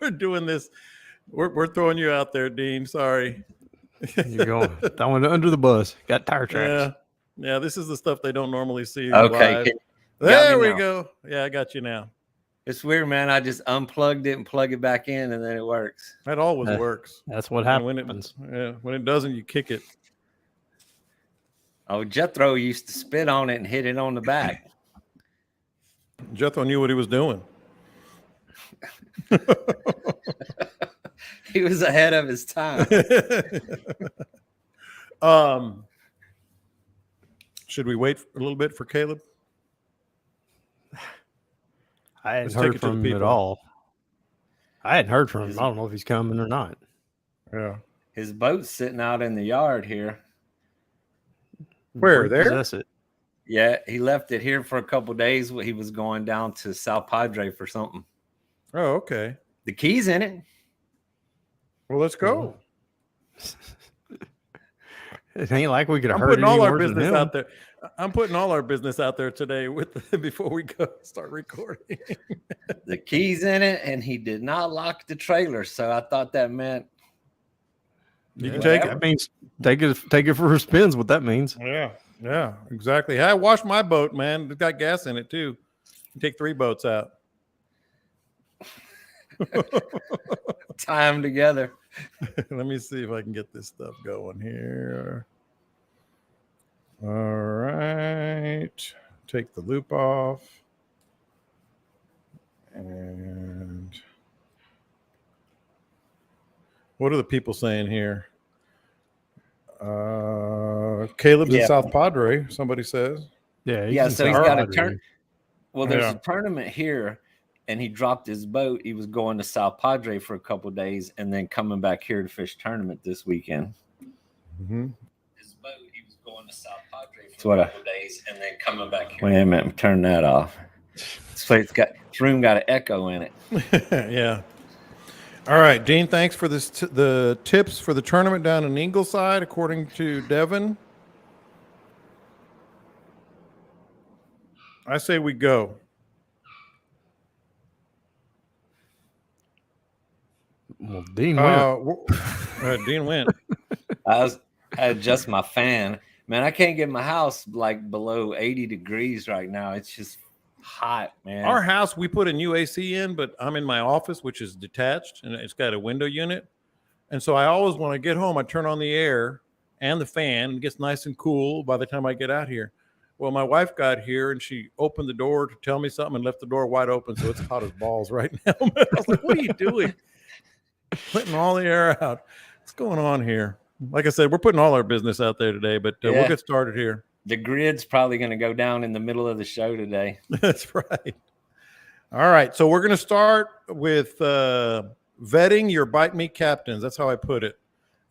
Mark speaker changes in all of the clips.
Speaker 1: We're doing this. We're throwing you out there, Dean. Sorry.
Speaker 2: You're going throwing it under the bus. Got tire tracks.
Speaker 1: Yeah. This is the stuff they don't normally see.
Speaker 3: Okay.
Speaker 1: Live. There we go. Yeah, I got you now.
Speaker 3: It's weird, man. I just unplugged it and plug it back in, and then it works.
Speaker 1: That always works.
Speaker 2: That's what happens.
Speaker 1: When it doesn't, you kick it.
Speaker 3: Oh, Jethro used to spit on it and hit it on the back.
Speaker 1: Jethro knew what he was doing.
Speaker 3: He was ahead of his time.
Speaker 1: Should we wait a little bit for Caleb?
Speaker 2: I hadn't heard from him at all. I hadn't heard from him. I don't know if he's coming or not.
Speaker 1: Yeah.
Speaker 3: His boat's sitting out in the yard here.
Speaker 1: Where? There?
Speaker 2: Possess it.
Speaker 3: Yeah, he left it here for a couple of days. He was going down to South Padre for something.
Speaker 1: Oh, okay.
Speaker 3: The key's in it.
Speaker 1: Well, let's go.
Speaker 2: It ain't like we could have
Speaker 1: I'm
Speaker 2: heard
Speaker 1: putting all our
Speaker 2: more than
Speaker 1: business
Speaker 2: him.
Speaker 1: out there. I'm putting all our business out there today before we go start recording.
Speaker 3: The key's in it, and he did not lock the trailer. So I thought that meant
Speaker 1: you can take it.
Speaker 2: That means take it for her spins. What that means?
Speaker 1: Yeah, exactly. I washed my boat, man. It's got gas in it too. You take 3 boats out.
Speaker 3: tie them together.
Speaker 1: Let me see if I can get this stuff going here. All right. Take the loop off. And what are the people saying here? Caleb's in South Padre, somebody says.
Speaker 3: Yeah, so he's got a turn. Well, there's a tournament here, and he dropped his boat. He was going to South Padre for a couple of days and then coming back here to fish tournament this weekend.
Speaker 1: Mm-hmm.
Speaker 3: His boat, he was going to South Padre for a couple of days and then coming back here. Wait a minute, turn that off. This room got an echo in it.
Speaker 1: Yeah. All right, Dean, thanks for this. The tips for the tournament down in Ingleside, according to Devin. I say we go.
Speaker 2: Well, Dean went.
Speaker 1: Dean went.
Speaker 3: I adjust my fan. Man, I can't get my house like below 80 degrees right now. It's just hot, man.
Speaker 1: Our house, we put a new AC in, but I'm in my office, which is detached, and it's got a window unit. And so I always, when I get home, I turn on the air and the fan. It gets nice and cool by the time I get out here. Well, my wife got here, and she opened the door to tell me something and left the door wide open, so it's hot as balls right now. I was like, what are you doing? Letting all the air out. What's going on here? Like I said, we're putting all our business out there today, but we'll get started here.
Speaker 3: The grid's probably going to go down in the middle of the show today.
Speaker 1: That's right. All right, so we're going to start with vetting your bite meat captains. That's how I put it.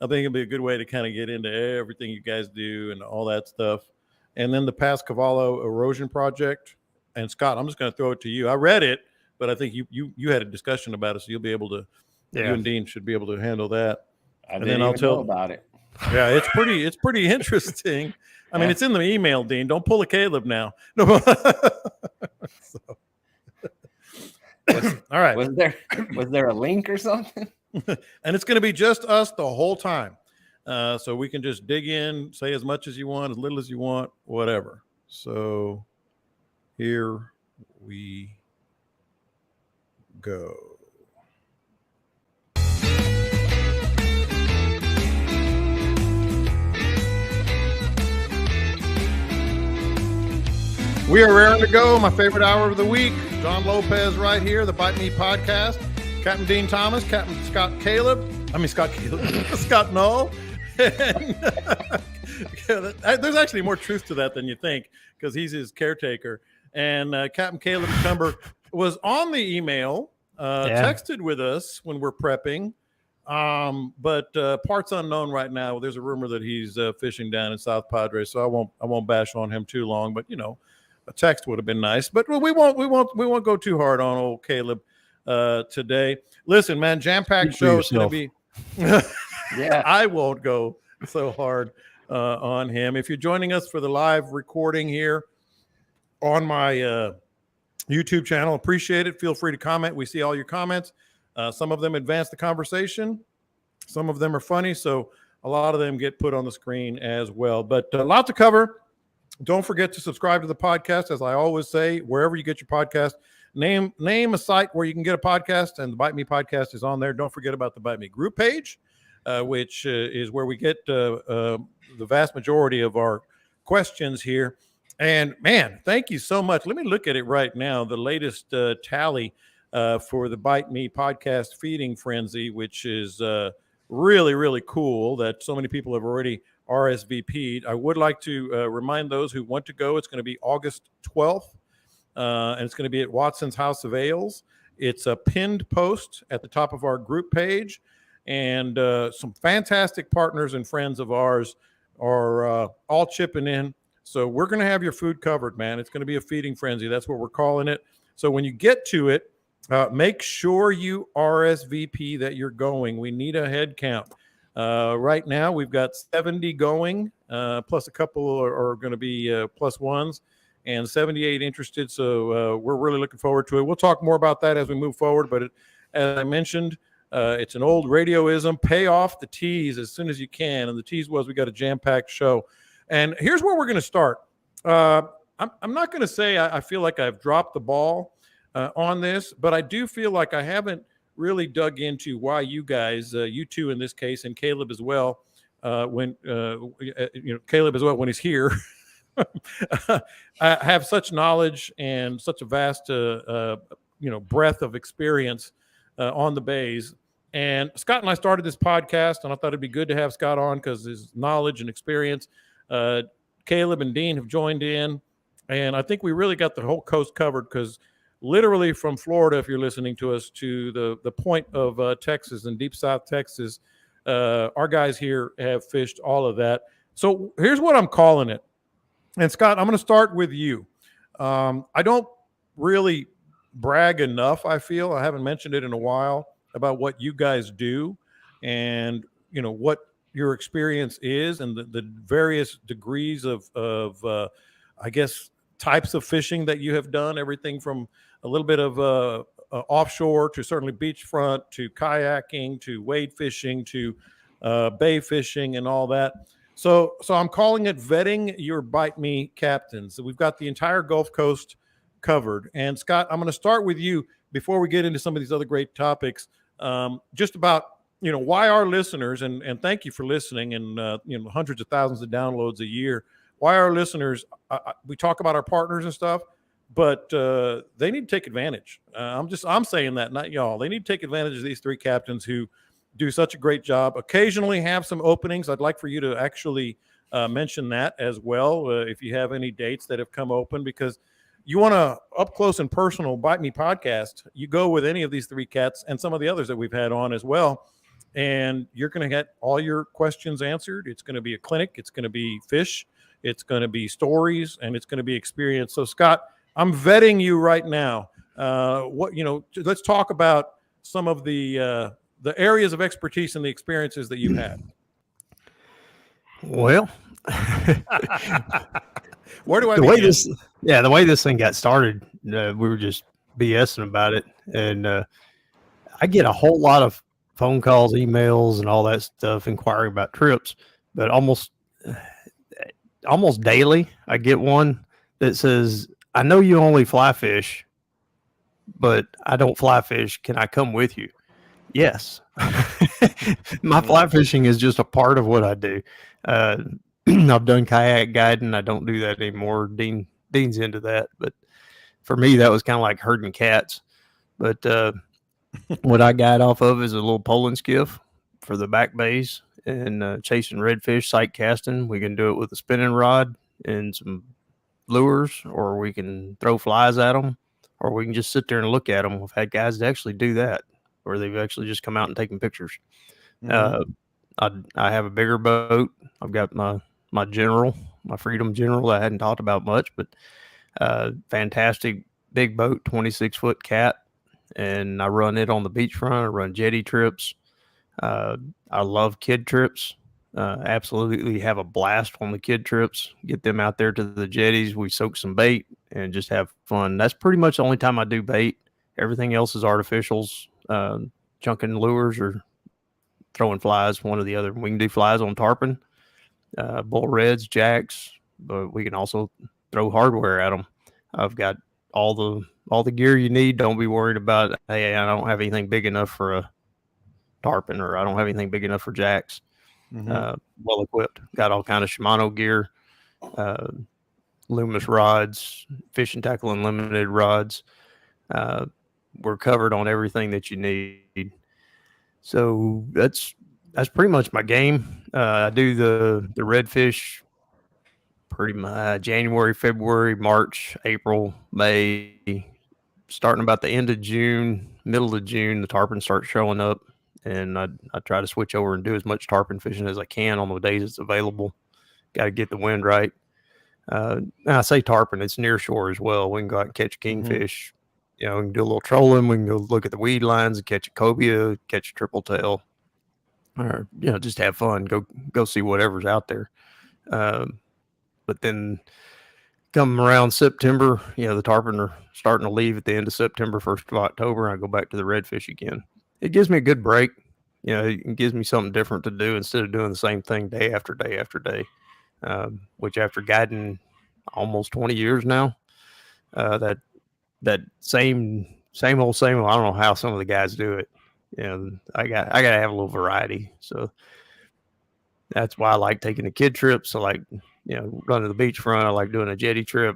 Speaker 1: I think it'll be a good way to kind of get into everything you guys do and all that stuff. And then the Pascavallo erosion project. And Scott, I'm just going to throw it to you. I read it, but I think you had a discussion about it, so you'll be able to. Yeah. You and Dean should be able to handle that.
Speaker 3: I didn't even know about it.
Speaker 1: Yeah, it's pretty interesting. I mean, it's in the email, Dean. Don't pull a Caleb now. No. All right.
Speaker 3: Was there a link or something?
Speaker 1: And it's going to be just us the whole time. So we can just dig in, say as much as you want, as little as you want, whatever. So here we go. We are raring to go. My favorite hour of the week. John Lopez right here, the Bite Me Podcast. Captain Dean Thomas, Captain Scott Null. And, there's actually more truth to that than you think, because he's his caretaker. And Captain Caleb Cumber was on the email, texted with us when we're prepping. But parts unknown right now. There's a rumor that he's fishing down in South Padre, so I won't bash on him too long. But a text would have been nice. But we won't go too hard on old Caleb today. Listen, man, jam-packed show is going to be. Yeah, I won't go so hard on him. If you're joining us for the live recording here on my YouTube channel. Appreciate it. Feel free to comment. We see all your comments. Some of them advance the conversation. Some of them are funny, so a lot of them get put on the screen as well. But a lot to cover. Don't forget to subscribe to the podcast. As I always say, wherever you get your podcast, name a site where you can get a podcast, and the Bite Me podcast is on there. Don't forget about the Bite Me group page, which is where we get the vast majority of our questions here. And man, thank you so much. Let me look at it right now. The latest tally for the Bite Me podcast feeding frenzy, which is really, really cool that so many people have already RSVP'd. I would like to remind those who want to go, it's going to be August 12th, and it's going to be at Watson's House of Ales. It's a pinned post at the top of our group page, and some fantastic partners and friends of ours are all chipping in. So we're going to have your food covered, man. It's going to be a feeding frenzy. That's what we're calling it. So when you get to it, make sure you RSVP that you're going. We need a head count. Right now, we've got 70 going, plus a couple are going to be plus ones, and 78 interested. So we're really looking forward to it. We'll talk more about that as we move forward. But as I mentioned, it's an old radioism. Pay off the tease as soon as you can. And the tease was we got a jam-packed show. And here's where we're going to start. I'm not going to say I feel like I've dropped the ball on this, but I do feel like I haven't really dug into why you guys, you two in this case, and Caleb as well, when Caleb as well when he's here, have such knowledge and such a vast breadth of experience on the bays. And Scott and I started this podcast, and I thought it'd be good to have Scott on because his knowledge and experience. Caleb and Dean have joined in, and I think we really got the whole coast covered because literally from Florida, if you're listening to us, to the point of Texas and deep South Texas, our guys here have fished all of that. So here's what I'm calling it. And Scott, I'm going to start with you. I don't really brag enough, I feel. I haven't mentioned it in a while about what you guys do and, what your experience is and the various degrees of I guess, types of fishing that you have done, everything from a little bit of offshore to certainly beachfront to kayaking to wade fishing to bay fishing and all that. So I'm calling it vetting your Bite Me captains. So we've got the entire Gulf Coast covered. And Scott, I'm going to start with you before we get into some of these other great topics, just about why our listeners, and thank you for listening, and hundreds of thousands of downloads a year. Why our listeners, we talk about our partners and stuff, but they need to take advantage. I'm saying that, not y'all. They need to take advantage of these three captains who do such a great job. Occasionally have some openings. I'd like for you to actually mention that as well, if you have any dates that have come open, because you want to up close and personal Bite Me podcast. You go with any of these three cats and some of the others that we've had on as well. And you're going to get all your questions answered. It's going to be a clinic. It's going to be fish. It's going to be stories, and it's going to be experience. So, Scott, I'm vetting you right now. Let's talk about some of the areas of expertise and the experiences that you've had.
Speaker 2: Well,
Speaker 1: where do I
Speaker 2: begin? The way this thing got started, we were just BSing about it, and I get a whole lot of phone calls, emails, and all that stuff inquiring about trips, but almost daily I get one that says, I know you only fly fish, but I don't fly fish. Can I come with you? Yes. My fly fishing is just a part of what I do. I've done kayak guiding. I don't do that anymore. Dean's into that, but for me, that was kind of like herding cats. But what I guide off of is a little polling skiff for the back bays and chasing redfish, sight casting. We can do it with a spinning rod and some lures, or we can throw flies at them, or we can just sit there and look at them. We've had guys that actually do that, where they've actually just come out and taken pictures. Mm-hmm. I have a bigger boat. I've got my General, my Freedom General that I hadn't talked about much, but fantastic big boat, 26-foot cat. And I run it on the beachfront. I run jetty trips. I love kid trips. Absolutely have a blast on the kid trips. Get them out there to the jetties. We soak some bait and just have fun. That's pretty much the only time I do bait. Everything else is artificials, chunking lures or throwing flies, one or the other. We can do flies on tarpon, bull reds, jacks, but we can also throw hardware at them. I've got all the gear you need. Don't be worried about, hey, I don't have anything big enough for a tarpon, or I don't have anything big enough for jacks. Well equipped. Got all kind of Shimano gear, Loomis rods, Fishing Tackle Unlimited rods. We're covered on everything that you need. So that's pretty much my game. I do the redfish pretty much January, February, March, April, May. Starting about the end of June, middle of June, the tarpon start showing up, and I try to switch over and do as much tarpon fishing as I can on the days it's available. Got to get the wind right. And I say tarpon, it's near shore as well. We can go out and catch kingfish. You know, we can do a little trolling. We can go look at the weed lines and catch a cobia, catch a triple tail, or just have fun. Go see whatever's out there. But then come around September, the tarpon are starting to leave at the end of September, 1st of October, and I go back to the redfish again. It gives me a good break. It gives me something different to do instead of doing the same thing day after day after day, which after guiding almost 20 years now, that same old, I don't know how some of the guys do it. I got to have a little variety. So that's why I like taking the kid trips. I like, running the beachfront. I like doing a jetty trip,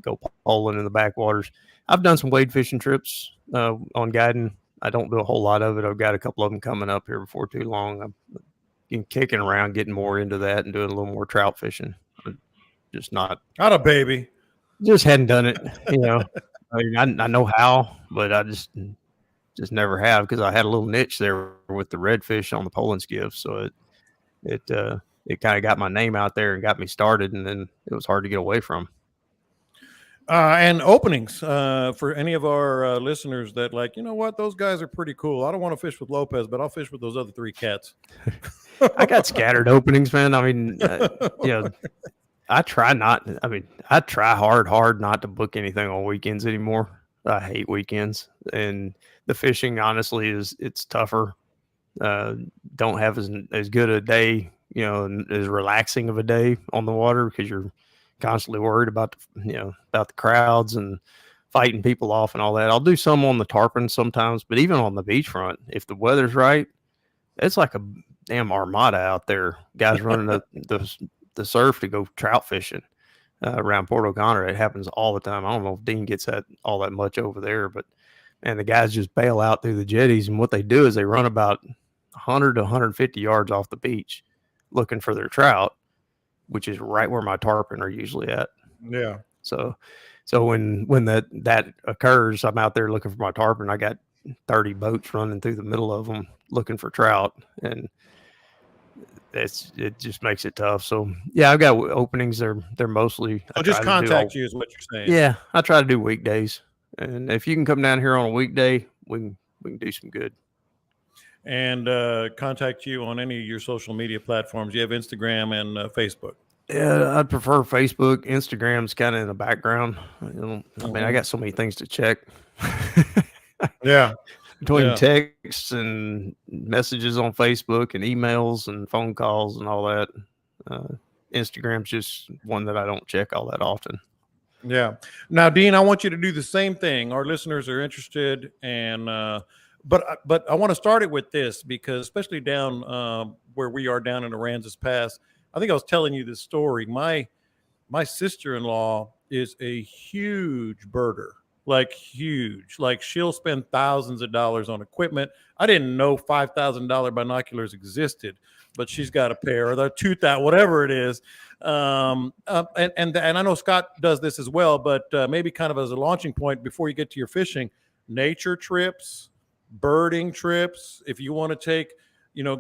Speaker 2: go poling in the backwaters. I've done some wade fishing trips on guiding. I don't do a whole lot of it. I've got a couple of them coming up here before too long. I'm kicking around, getting more into that and doing a little more trout fishing. Just not
Speaker 1: a baby.
Speaker 2: Just hadn't done it. I mean, I know how, but I just never have, because I had a little niche there with the redfish on the poling skiff. So it kind of got my name out there and got me started, and then it was hard to get away from.
Speaker 1: And openings for any of our listeners that like, what, those guys are pretty cool. I don't want to fish with Lopez, but I'll fish with those other three cats.
Speaker 2: I got scattered openings, man. I mean, I try hard not to book anything on weekends anymore. I hate weekends, and the fishing, honestly, it's tougher. Don't have as good a day, as relaxing of a day on the water, because you're constantly worried about the crowds and fighting people off and all that. I'll do some on the tarpon sometimes, but even on the beachfront, if the weather's right, it's like a damn armada out there. Guys running the surf to go trout fishing around Port O'Connor. It happens all the time. I don't know if Dean gets all that much over there, but the guys just bail out through the jetties, and what they do is they run about 100 to 150 yards off the beach looking for their trout, which is right where my tarpon are usually at.
Speaker 1: Yeah.
Speaker 2: So when that occurs, I'm out there looking for my tarpon. I got 30 boats running through the middle of them looking for trout, and it just makes it tough. So yeah, I've got openings. They're mostly.
Speaker 1: I'll just contact you, is what you're saying.
Speaker 2: Yeah, I try to do weekdays, and if you can come down here on a weekday, we can do some good.
Speaker 1: And contact you on any of your social media platforms. You have Instagram and Facebook.
Speaker 2: Yeah, I'd prefer Facebook. Instagram's kind of in the background. I got so many things to check.
Speaker 1: Yeah.
Speaker 2: Between texts and messages on Facebook and emails and phone calls and all that. Instagram's just one that I don't check all that often.
Speaker 1: Yeah. Now, Dean, I want you to do the same thing. Our listeners are interested, and but I want to start it with this, because especially down where we are down in Aransas Pass, I think I was telling you this story. My sister-in-law is a huge birder, like huge. Like, she'll spend thousands of dollars on equipment. I didn't know $5,000 binoculars existed, but she's got a pair, or they're 2,000, whatever it is. And I know Scott does this as well, but maybe kind of as a launching point before you get to your fishing, nature trips, birding trips, if you want to take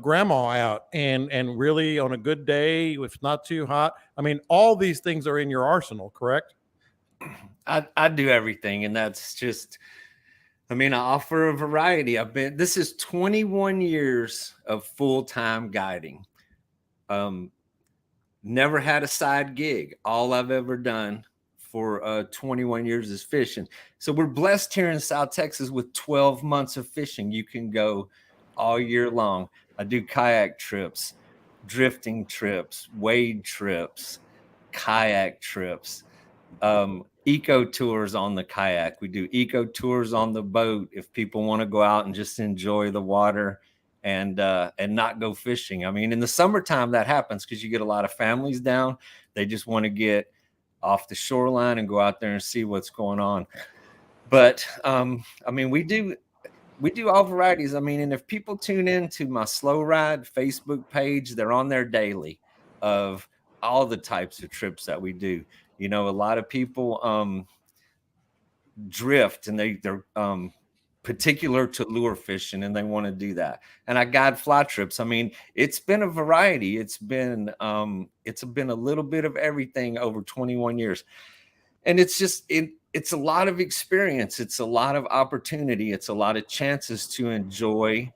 Speaker 1: grandma out and really on a good day, if it's not too hot. I mean, all these things are in your arsenal, correct?
Speaker 3: I do everything, and that's just, I offer a variety. This is 21 years of full-time guiding. Never had a side gig. All I've ever done for 21 years is fishing. So we're blessed here in South Texas with 12 months of fishing. You can go all year long. I do kayak trips, drifting trips, wade trips, kayak trips, eco tours on the kayak. We do eco tours on the boat if people want to go out and just enjoy the water and not go fishing. I mean, in the summertime that happens because you get a lot of families down. They just want to get off the shoreline and go out there and see what's going on. But I mean, we do all varieties. I mean, and if people tune in to my Slow Ride Facebook page, they're on there daily of all the types of trips that we do. You know, a lot of people drift and they're particular to lure fishing and they want to do that. And I guide fly trips. I mean, it's been a variety. It's been a little bit of everything over 21 years. And it's just, it's a lot of experience. It's a lot of opportunity. It's a lot of chances to enjoy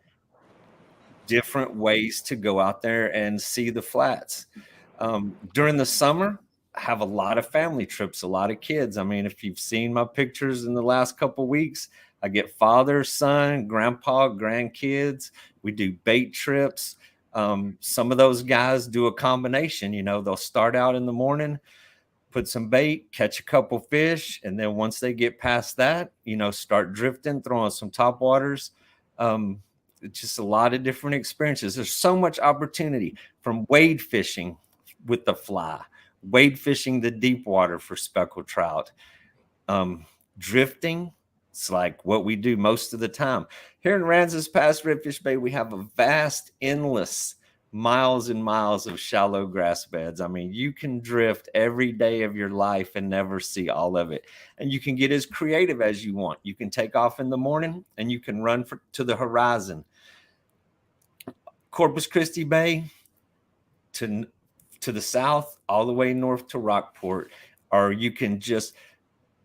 Speaker 3: different ways to go out there and see the flats. During the summer, I have a lot of family trips, a lot of kids. I mean, if you've seen my pictures in the last couple of weeks, I get father, son, grandpa, grandkids. We do bait trips. Some of those guys do a combination. You know, they'll start out in the morning, put some bait, catch a couple fish, and then once they get past that, you know, start drifting, throwing some topwaters. It's just a lot of different experiences. There's so much opportunity, from wade fishing with the fly, wade fishing the deep water for speckled trout, drifting. It's like what we do most of the time. Here in Ranzas Pass Redfish Bay, we have a vast, endless miles and miles of shallow grass beds. I mean, you can drift every day of your life and never see all of it. And you can get as creative as you want. You can take off in the morning and you can run to the horizon. Corpus Christi Bay to the south, all the way north to Rockport. Or you can just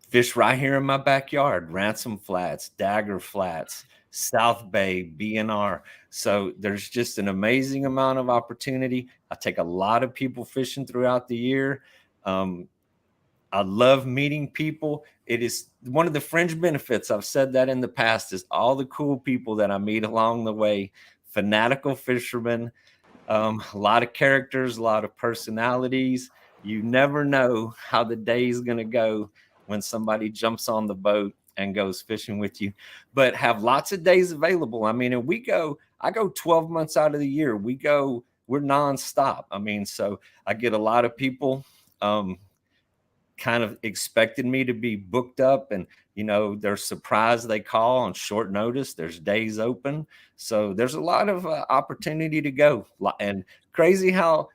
Speaker 3: fish right here in my backyard, Ransom Flats, Dagger Flats, South Bay, BNR. So there's just an amazing amount of opportunity. I take a lot of people fishing throughout the year. I love meeting people. It is one of the fringe benefits. I've said that in the past, is all the cool people that I meet along the way. Fanatical fishermen, a lot of characters, a lot of personalities. You never know how the day is going to go when somebody jumps on the boat and goes fishing with you, but have lots of days available. I mean, and I go 12 months out of the year. We're nonstop. I mean, so I get a lot of people kind of expected me to be booked up, and, you know, they're surprised they call on short notice. There's days open. So there's a lot of opportunity to go. And crazy how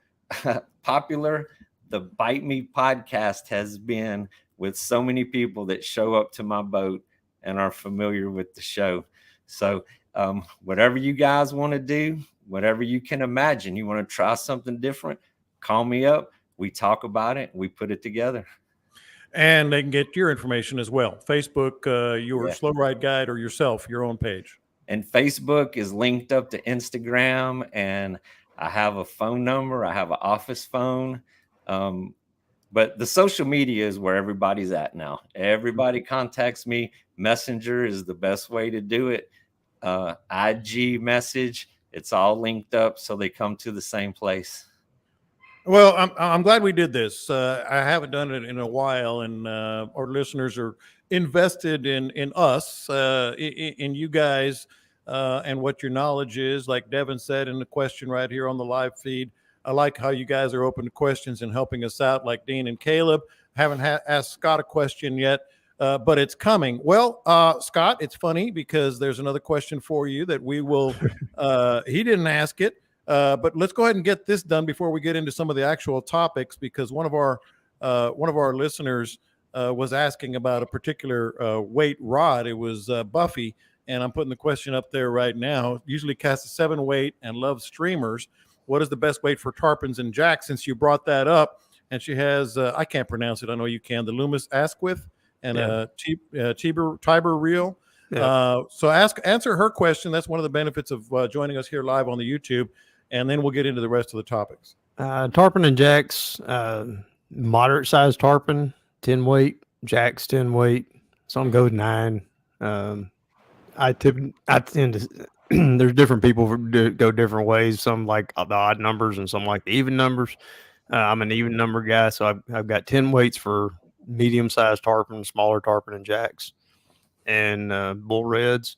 Speaker 3: popular the Bite Me podcast has been, with so many people that show up to my boat and are familiar with the show. So whatever you guys want to do, whatever you can imagine, you want to try something different, call me up. We talk about it. We put it together.
Speaker 1: And they can get your information as well. Facebook, your Slow Ride Guide, or yourself, your own page.
Speaker 3: And Facebook is linked up to Instagram. And I have a phone number. I have an office phone. But the social media is where everybody's at now. Everybody contacts me. Messenger is the best way to do it. IG message, it's all linked up, so they come to the same place.
Speaker 1: Well, I'm glad we did this. I haven't done it in a while, and our listeners are invested in us, in you guys, and what your knowledge is. Like Devin said in the question right here on the live feed, I like how you guys are open to questions and helping us out, like Dean and Caleb. Haven't asked Scott a question yet, but it's coming. Well, Scott, it's funny because there's another question for you that we will, he didn't ask it, but let's go ahead and get this done before we get into some of the actual topics, because one of our listeners was asking about a particular weight rod. It was Buffy, and I'm putting the question up there right now. Usually casts a 7 weight and loves streamers. What is the best weight for tarpons and jacks? Since you brought that up, and she has, I can't pronounce it. I know you can. The Loomis Asquith and Tiber reel. Yeah. So answer her question. That's one of the benefits of joining us here live on the YouTube, and then we'll get into the rest of the topics.
Speaker 2: Tarpon and jacks, moderate sized tarpon, 10 weight, jacks 10 weight. Some go 9. I tend to. There's different people who go different ways. Some like the odd numbers, and some like the even numbers. I'm an even number guy, so I've got 10 weights for medium sized tarpon, smaller tarpon and jacks, and bull reds.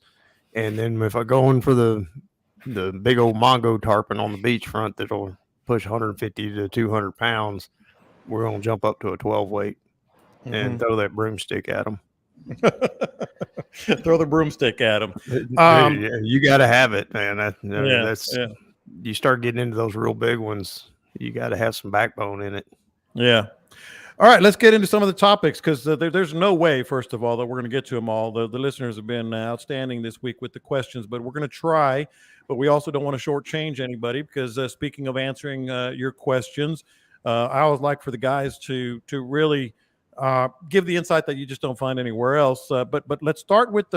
Speaker 2: And then if I go in for the big old Mongo tarpon on the beachfront that'll push 150 to 200 pounds, we're gonna jump up to a 12 weight and throw that broomstick at them.
Speaker 1: Throw the broomstick at them.
Speaker 2: You got to have it, man. You start getting into those real big ones, you got to have some backbone in it.
Speaker 1: Yeah. All right, let's get into some of the topics, because there's no way, first of all, that we're going to get to them all. The listeners have been outstanding this week with the questions, but we're going to try. But we also don't want to shortchange anybody, because speaking of answering your questions, I always like for the guys to really give the insight that you just don't find anywhere else. But let's start with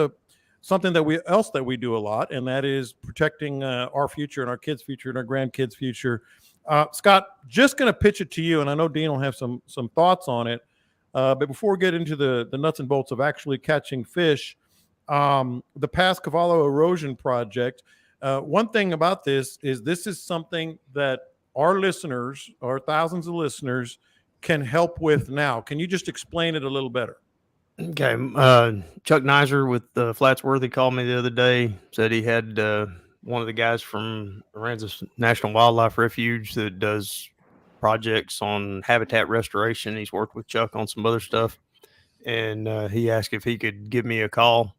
Speaker 1: something that we do a lot, and that is protecting our future and our kids' future and our grandkids' future. Scott, just going to pitch it to you, and I know Dean will have some thoughts on it. But before we get into the nuts and bolts of actually catching fish, the past Cavallo erosion project, one thing about this is something that our listeners, our thousands of listeners, can help with now. Can you just explain it a little better?
Speaker 2: Okay. Chuck Nizer with Flatsworthy called me the other day, said he had one of the guys from Aransas National Wildlife Refuge that does projects on habitat restoration. He's worked with Chuck on some other stuff, and he asked if he could give me a call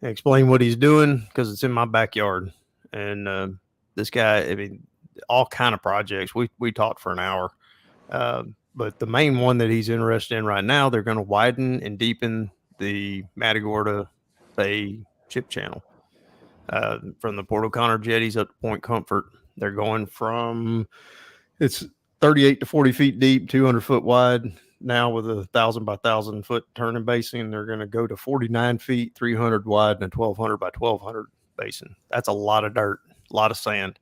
Speaker 2: and explain what he's doing, because it's in my backyard. And this guy, I mean, all kind of projects. We talked for an hour, but the main one that he's interested in right now, they're going to widen and deepen the Matagorda Bay chip channel. From the Port O'Connor jetties up to Point Comfort. They're going from, it's 38 to 40 feet deep, 200 foot wide. Now with 1,000 by 1,000 foot turning basin, they're going to go to 49 feet, 300 wide, and a 1,200 by 1,200 basin. That's a lot of dirt, a lot of sand.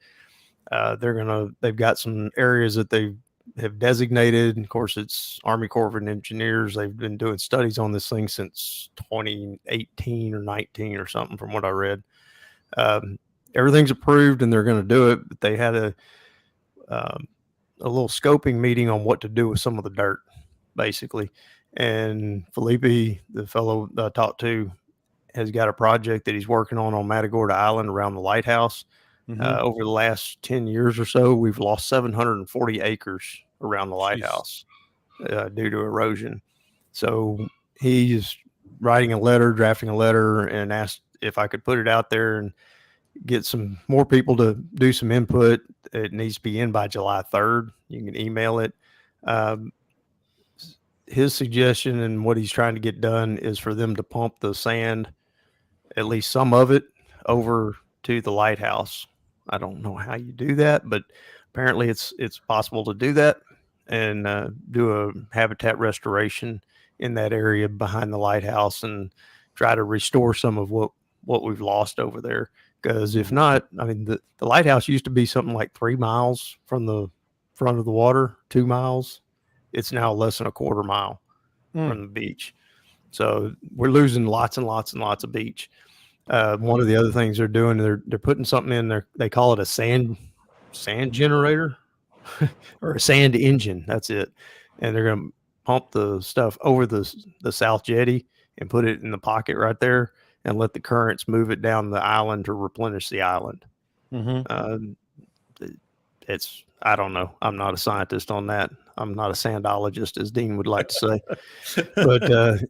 Speaker 2: They've got some areas that they have designated. Of course, it's Army Corps of Engineers. They've been doing studies on this thing since 2018 or 19 or something, from what I read. Everything's approved and they're going to do it, but they had a little scoping meeting on what to do with some of the dirt, basically. And Felipe, the fellow I talked to, has got a project that he's working on Matagorda Island around the lighthouse. Over the last 10 years or so, we've lost 740 acres around the lighthouse due to erosion. So he's drafting a letter, and asked if I could put it out there and get some more people to do some input. It needs to be in by July 3rd. You can email it. His suggestion and what he's trying to get done is for them to pump the sand, at least some of it, over to the lighthouse. I don't know how you do that, but apparently it's possible to do that and do a habitat restoration in that area behind the lighthouse and try to restore some of what we've lost over there. Because if not, I mean, the lighthouse used to be something like 3 miles from the front of the water, 2 miles. It's now less than a quarter mile from the beach. So we're losing lots and lots and lots of beach. One of the other things they're doing, they're putting something in there. They call it a sand generator or a sand engine. That's it. And they're going to pump the stuff over the South Jetty and put it in the pocket right there and let the currents move it down the island to replenish the island. I don't know. I'm not a scientist on that. I'm not a sandologist, as Dean would like to say. But,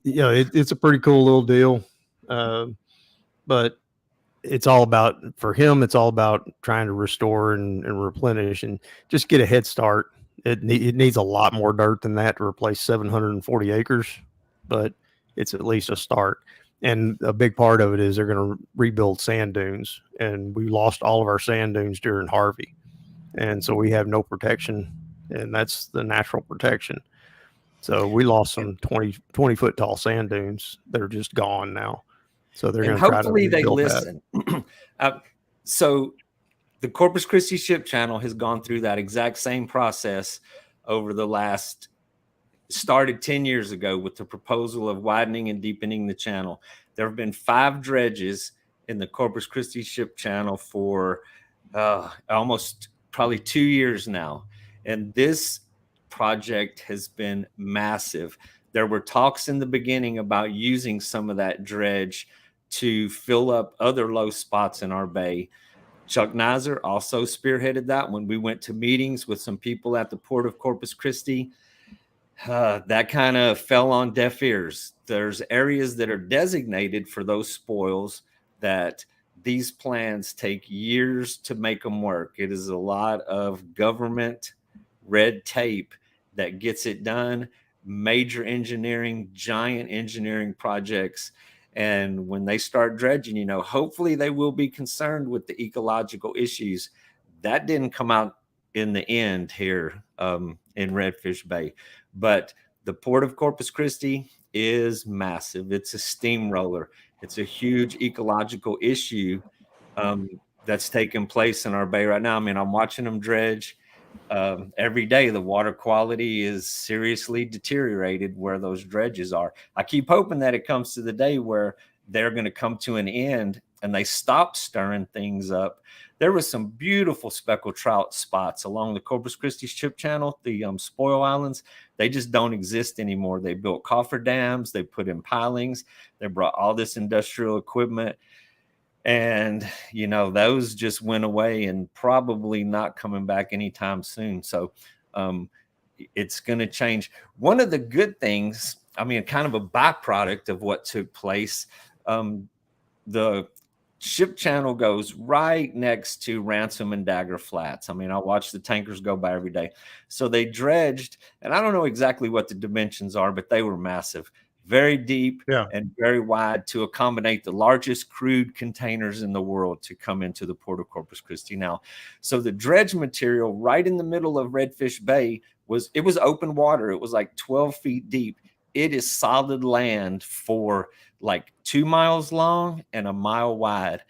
Speaker 2: it's a pretty cool little deal. But it's all about, for him, it's all about trying to restore and replenish and just get a head start. It needs a lot more dirt than that to replace 740 acres, but it's at least a start. And a big part of it is they're going to rebuild sand dunes. And we lost all of our sand dunes during Harvey. And so we have no protection, and that's the natural protection. So we lost some 20 foot tall sand dunes that are just gone now. So they're going to try to
Speaker 3: hopefully they listen. So the Corpus Christi ship channel has gone through that exact same process over the last, started 10 years ago with the proposal of widening and deepening the channel. There have been 5 dredges in the Corpus Christi ship channel for almost probably 2 years now. And this project has been massive. There were talks in the beginning about using some of that dredge to fill up other low spots in our bay. Chuck Nizer also spearheaded that when we went to meetings with some people at the Port of Corpus Christi. That kind of fell on deaf ears. There's areas that are designated for those spoils that these plans take years to make them work. It is a lot of government red tape that gets it done, major engineering, giant engineering projects. And when they start dredging, you know, hopefully they will be concerned with the ecological issues. That didn't come out in the end here in Redfish Bay. But the Port of Corpus Christi is massive. It's a steamroller. It's a huge ecological issue that's taking place in our bay right now. I mean, I'm watching them dredge. Every day the water quality is seriously deteriorated where those dredges are. I keep hoping that it comes to the day where they're going to come to an end and they stop stirring things up. There was some beautiful speckled trout spots along the Corpus Christi ship channel, the spoil islands. They just don't exist anymore. They built coffer dams, they put in pilings, they brought all this industrial equipment. And, you know, those just went away and probably not coming back anytime soon. So it's going to change. One of the good things, I mean, kind of a byproduct of what took place, the ship channel goes right next to Ransom and Dagger Flats. I mean, I watch the tankers go by every day. So they dredged, and I don't know exactly what the dimensions are, but they were massive. Very deep and very wide to accommodate the largest crude containers in the world to come into the Port of Corpus Christi now. So the dredge material right in the middle of Redfish Bay was open water. It was like 12 feet deep. It is solid land for like 2 miles long and 1 mile wide.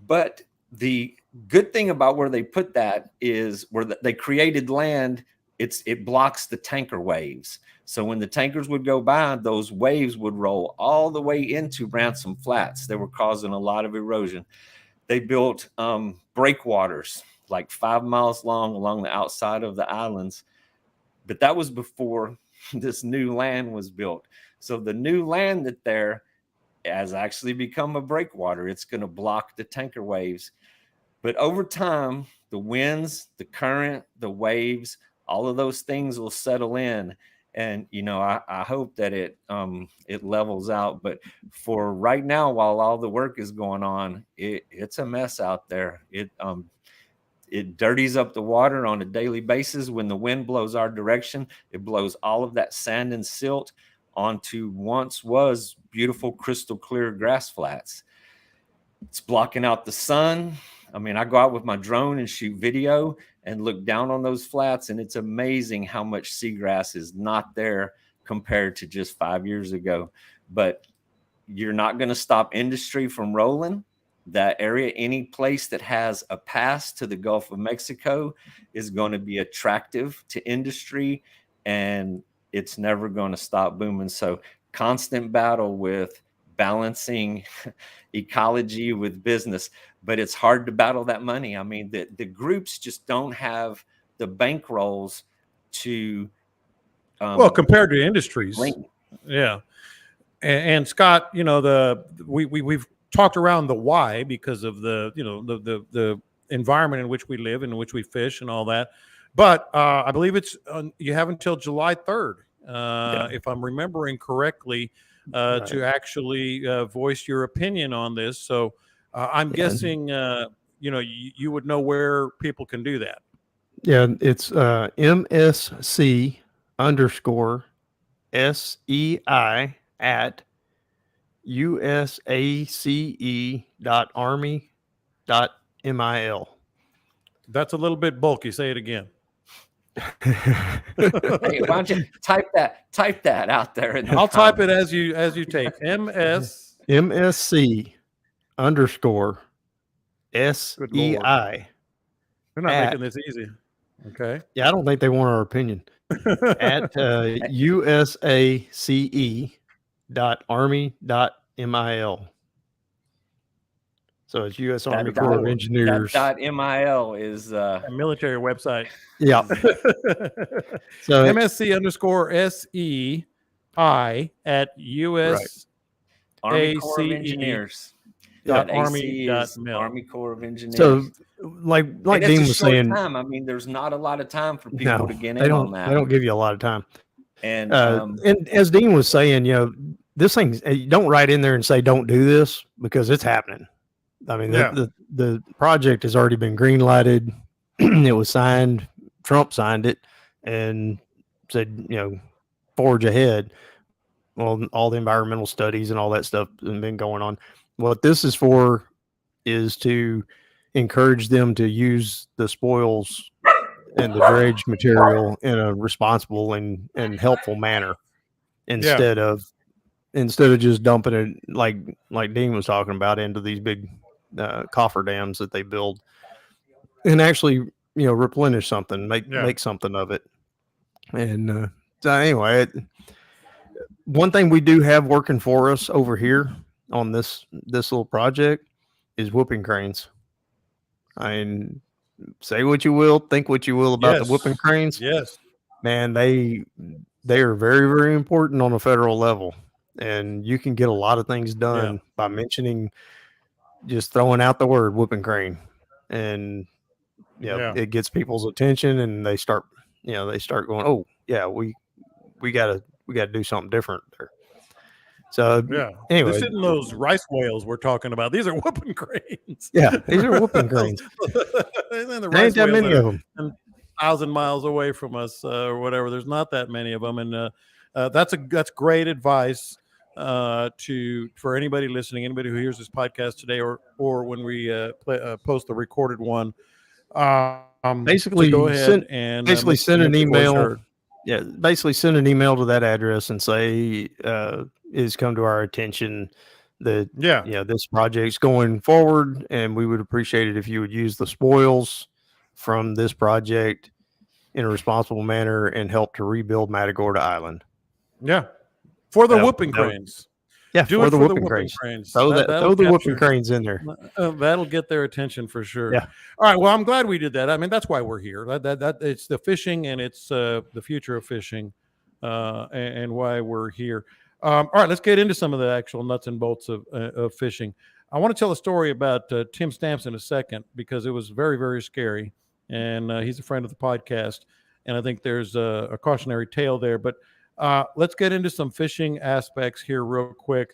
Speaker 3: But the good thing about where they put that is where they created land, it blocks the tanker waves. So when the tankers would go by, those waves would roll all the way into Ransom Flats. They were causing a lot of erosion. They built breakwaters like 5 miles long along the outside of the islands. But that was before this new land was built. So the new land that there has actually become a breakwater. It's going to block the tanker waves. But over time, the winds, the current, the waves, all of those things will settle in. And, you know, I hope that it levels out. But for right now, while all the work is going on, it's a mess out there. It dirties up the water on a daily basis. When the wind blows our direction, it blows all of that sand and silt onto once was beautiful crystal clear grass flats. It's blocking out the sun. I mean, I go out with my drone and shoot video and look down on those flats, and it's amazing how much seagrass is not there compared to just 5 years ago. But you're not going to stop industry from rolling. That area, any place that has a pass to the Gulf of Mexico is going to be attractive to industry, and it's never going to stop booming. So constant battle with balancing ecology with business, but it's hard to battle that money. I mean, the groups just don't have the bankrolls to
Speaker 1: well, compared to industries.
Speaker 3: link.
Speaker 1: Yeah. And Scott, you know, we've talked around the why because of the, you know, the environment in which we live and in which we fish and all that. But I believe it's you have until July 3rd, if I'm remembering correctly, to actually voice your opinion on this. So I'm guessing, you know, you would know where people can do that.
Speaker 2: Yeah, it's MSC _SEI at usace.army.mil.
Speaker 1: That's a little bit bulky. Say it again.
Speaker 3: Hey, why don't you type that out there?
Speaker 1: I'll type it as you take
Speaker 2: MSC _SEI
Speaker 1: They're not
Speaker 2: At-
Speaker 1: making this easy. Okay.
Speaker 2: Yeah, I don't think they want our opinion. At usace.army.mil. So it's U.S. Army Corps of Engineers.
Speaker 3: That .mil is
Speaker 1: A military website.
Speaker 2: Yeah. So
Speaker 1: MSC underscore SEI at US
Speaker 3: Army Corps of
Speaker 1: ACE
Speaker 3: Engineers.
Speaker 1: dot
Speaker 3: That
Speaker 1: army
Speaker 3: AC
Speaker 1: dot
Speaker 3: is
Speaker 1: mil.
Speaker 3: Army Corps of Engineers.
Speaker 2: So, like
Speaker 3: And
Speaker 2: Dean
Speaker 3: it's a
Speaker 2: was
Speaker 3: short
Speaker 2: saying,
Speaker 3: time. I mean, there's not a lot of time for people
Speaker 2: no,
Speaker 3: to get
Speaker 2: they
Speaker 3: in
Speaker 2: don't.
Speaker 3: on that.
Speaker 2: They don't give you a lot of time.
Speaker 3: And
Speaker 2: And as Dean was saying, this thing, you don't write in there and say don't do this because it's happening. I mean, the project has already been green lighted. It was signed. Trump signed it and said, forge ahead. Well, all the environmental studies and all that stuff has been going on. What this is for is to encourage them to use the spoils and the dredge material in a responsible and helpful manner instead of just dumping it like Dean was talking about into these big coffer dams that they build, and actually replenish something, make something of it. And so anyway, one thing we do have working for us over here on this little project is whooping cranes. I mean, say what you will, think what you will about the whooping cranes.
Speaker 1: Yes,
Speaker 2: man, they are very, very important on a federal level, and you can get a lot of things done by mentioning, just throwing out the word whooping crane, and it gets people's attention, and they start going, oh yeah, we gotta do something different there. So anyway,
Speaker 1: this isn't those rice whales we're talking about. These are whooping cranes.
Speaker 2: Yeah, these are whooping cranes.
Speaker 1: The
Speaker 2: there ain't that many of them.
Speaker 1: 1,000 miles away from us, or whatever. There's not that many of them, and that's great advice for anybody listening, anybody who hears this podcast today, or when we post the recorded one.
Speaker 2: Basically,
Speaker 1: go ahead and
Speaker 2: send an email. Yeah, basically send an email to that address and say it's come to our attention that this project's going forward, and we would appreciate it if you would use the spoils from this project in a responsible manner and help to rebuild Matagorda Island.
Speaker 1: Yeah, for the whooping cranes.
Speaker 2: Yeah, for the whooping cranes. Throw the whooping cranes in there.
Speaker 1: That'll get their attention for sure.
Speaker 2: Yeah.
Speaker 1: All right. Well, I'm glad we did that. I mean, that's why we're here. That it's the fishing, and it's the future of fishing, and why we're here. All right, let's get into some of the actual nuts and bolts of fishing. I want to tell a story about Tim Stamps in a second, because it was very, very scary, and he's a friend of the podcast, and I think there's a cautionary tale there. But let's get into some fishing aspects here real quick.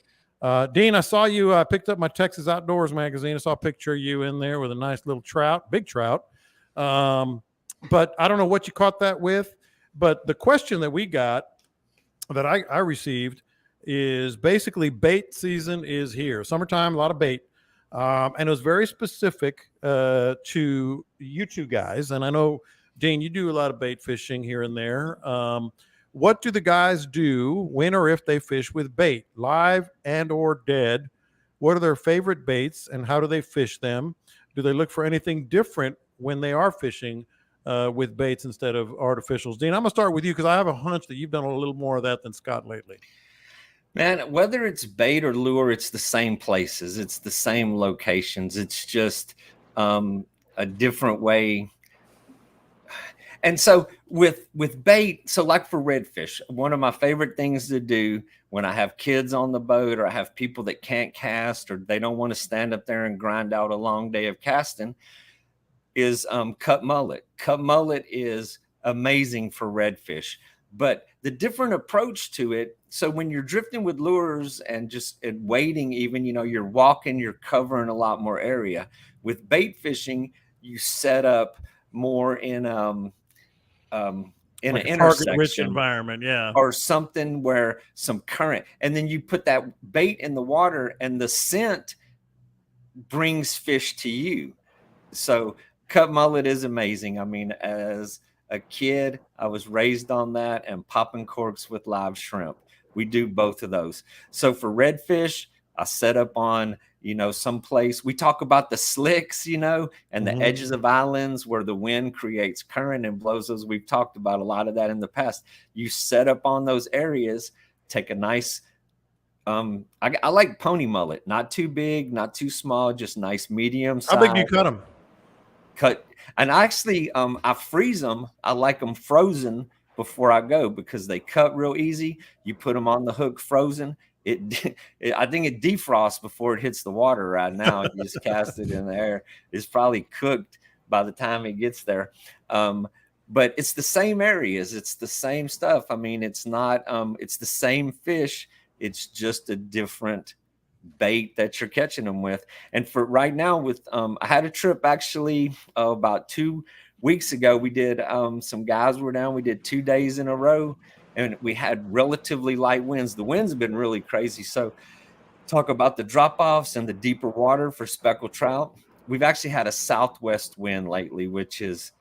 Speaker 1: Dean, I saw you picked up my Texas Outdoors magazine. I saw a picture of you in there with a nice little trout, big trout. But I don't know what you caught that with. But the question that we got, that I received, is basically bait season is here. Summertime, a lot of bait. And it was very specific to you two guys. And I know, Dean, you do a lot of bait fishing here and there. What do the guys do when or if they fish with bait, live and or dead? What are their favorite baits, and how do they fish them? Do they look for anything different when they are fishing with baits instead of artificials? Dean, I'm going to start with you, because I have a hunch that you've done a little more of that than Scott lately.
Speaker 3: Man, whether it's bait or lure, it's the same places. It's the same locations. It's just a different way. And so with bait, so like for redfish, one of my favorite things to do when I have kids on the boat, or I have people that can't cast, or they don't want to stand up there and grind out a long day of casting, is cut mullet. Cut mullet is amazing for redfish. But the different approach to it, so when you're drifting with lures and just wading, even, you're walking, you're covering a lot more area. With bait fishing, you set up more in an intersection,
Speaker 1: rich environment,
Speaker 3: or something where some current, and then you put that bait in the water, and the scent brings fish to you. So cut mullet is amazing. I mean, as a kid, I was raised on that, and popping corks with live shrimp. We do both of those. So for redfish, I set up on, someplace. We talk about the slicks, and the edges of islands where the wind creates current and blows those. We've talked about a lot of that in the past. You set up on those areas, take a nice, I like pony mullet, not too big, not too small, just nice medium size.
Speaker 1: How big do you cut them?
Speaker 3: And actually, I freeze them. I like them frozen before I go because they cut real easy. You put them on the hook frozen. I think it defrosts before it hits the water right now. You just cast it in the air. It's probably cooked by the time it gets there. But it's the same areas. It's the same stuff. I mean, it's not, it's the same fish. It's just a different bait that you're catching them with. And for right now I had a trip actually about 2 weeks ago. We did, some guys were down. We did 2 days in a row. And we had relatively light winds. The winds have been really crazy. So talk about the drop-offs and the deeper water for speckled trout. We've actually had a southwest wind lately, which is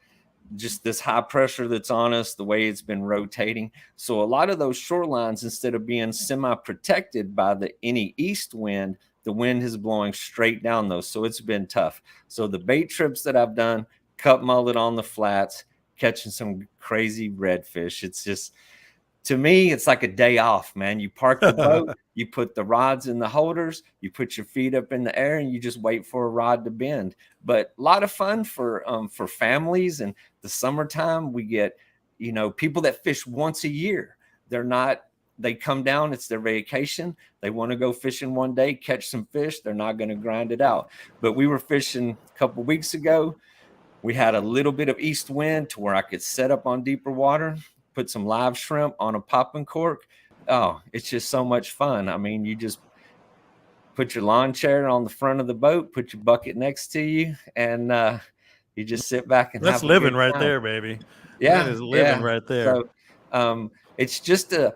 Speaker 3: just this high pressure that's on us, the way it's been rotating. So a lot of those shorelines, instead of being semi-protected by any east wind, the wind is blowing straight down those. So it's been tough. So the bait trips that I've done, cut mullet on the flats, catching some crazy redfish. It's just... to me, it's like a day off, man. You park the boat, you put the rods in the holders, you put your feet up in the air, and you just wait for a rod to bend. But a lot of fun for families. And the summertime, we get, people that fish once a year. They come down, it's their vacation. They want to go fishing one day, catch some fish. They're not going to grind it out. But we were fishing a couple weeks ago. We had a little bit of east wind to where I could set up on deeper water, put some live shrimp on a popping cork. Oh, it's just so much fun. I mean, you just put your lawn chair on the front of the boat, put your bucket next to you, and you just sit back and
Speaker 1: that's
Speaker 3: have
Speaker 1: living
Speaker 3: a good
Speaker 1: right
Speaker 3: time.
Speaker 1: there, baby.
Speaker 3: Yeah,
Speaker 1: that is living right there.
Speaker 3: So it's just a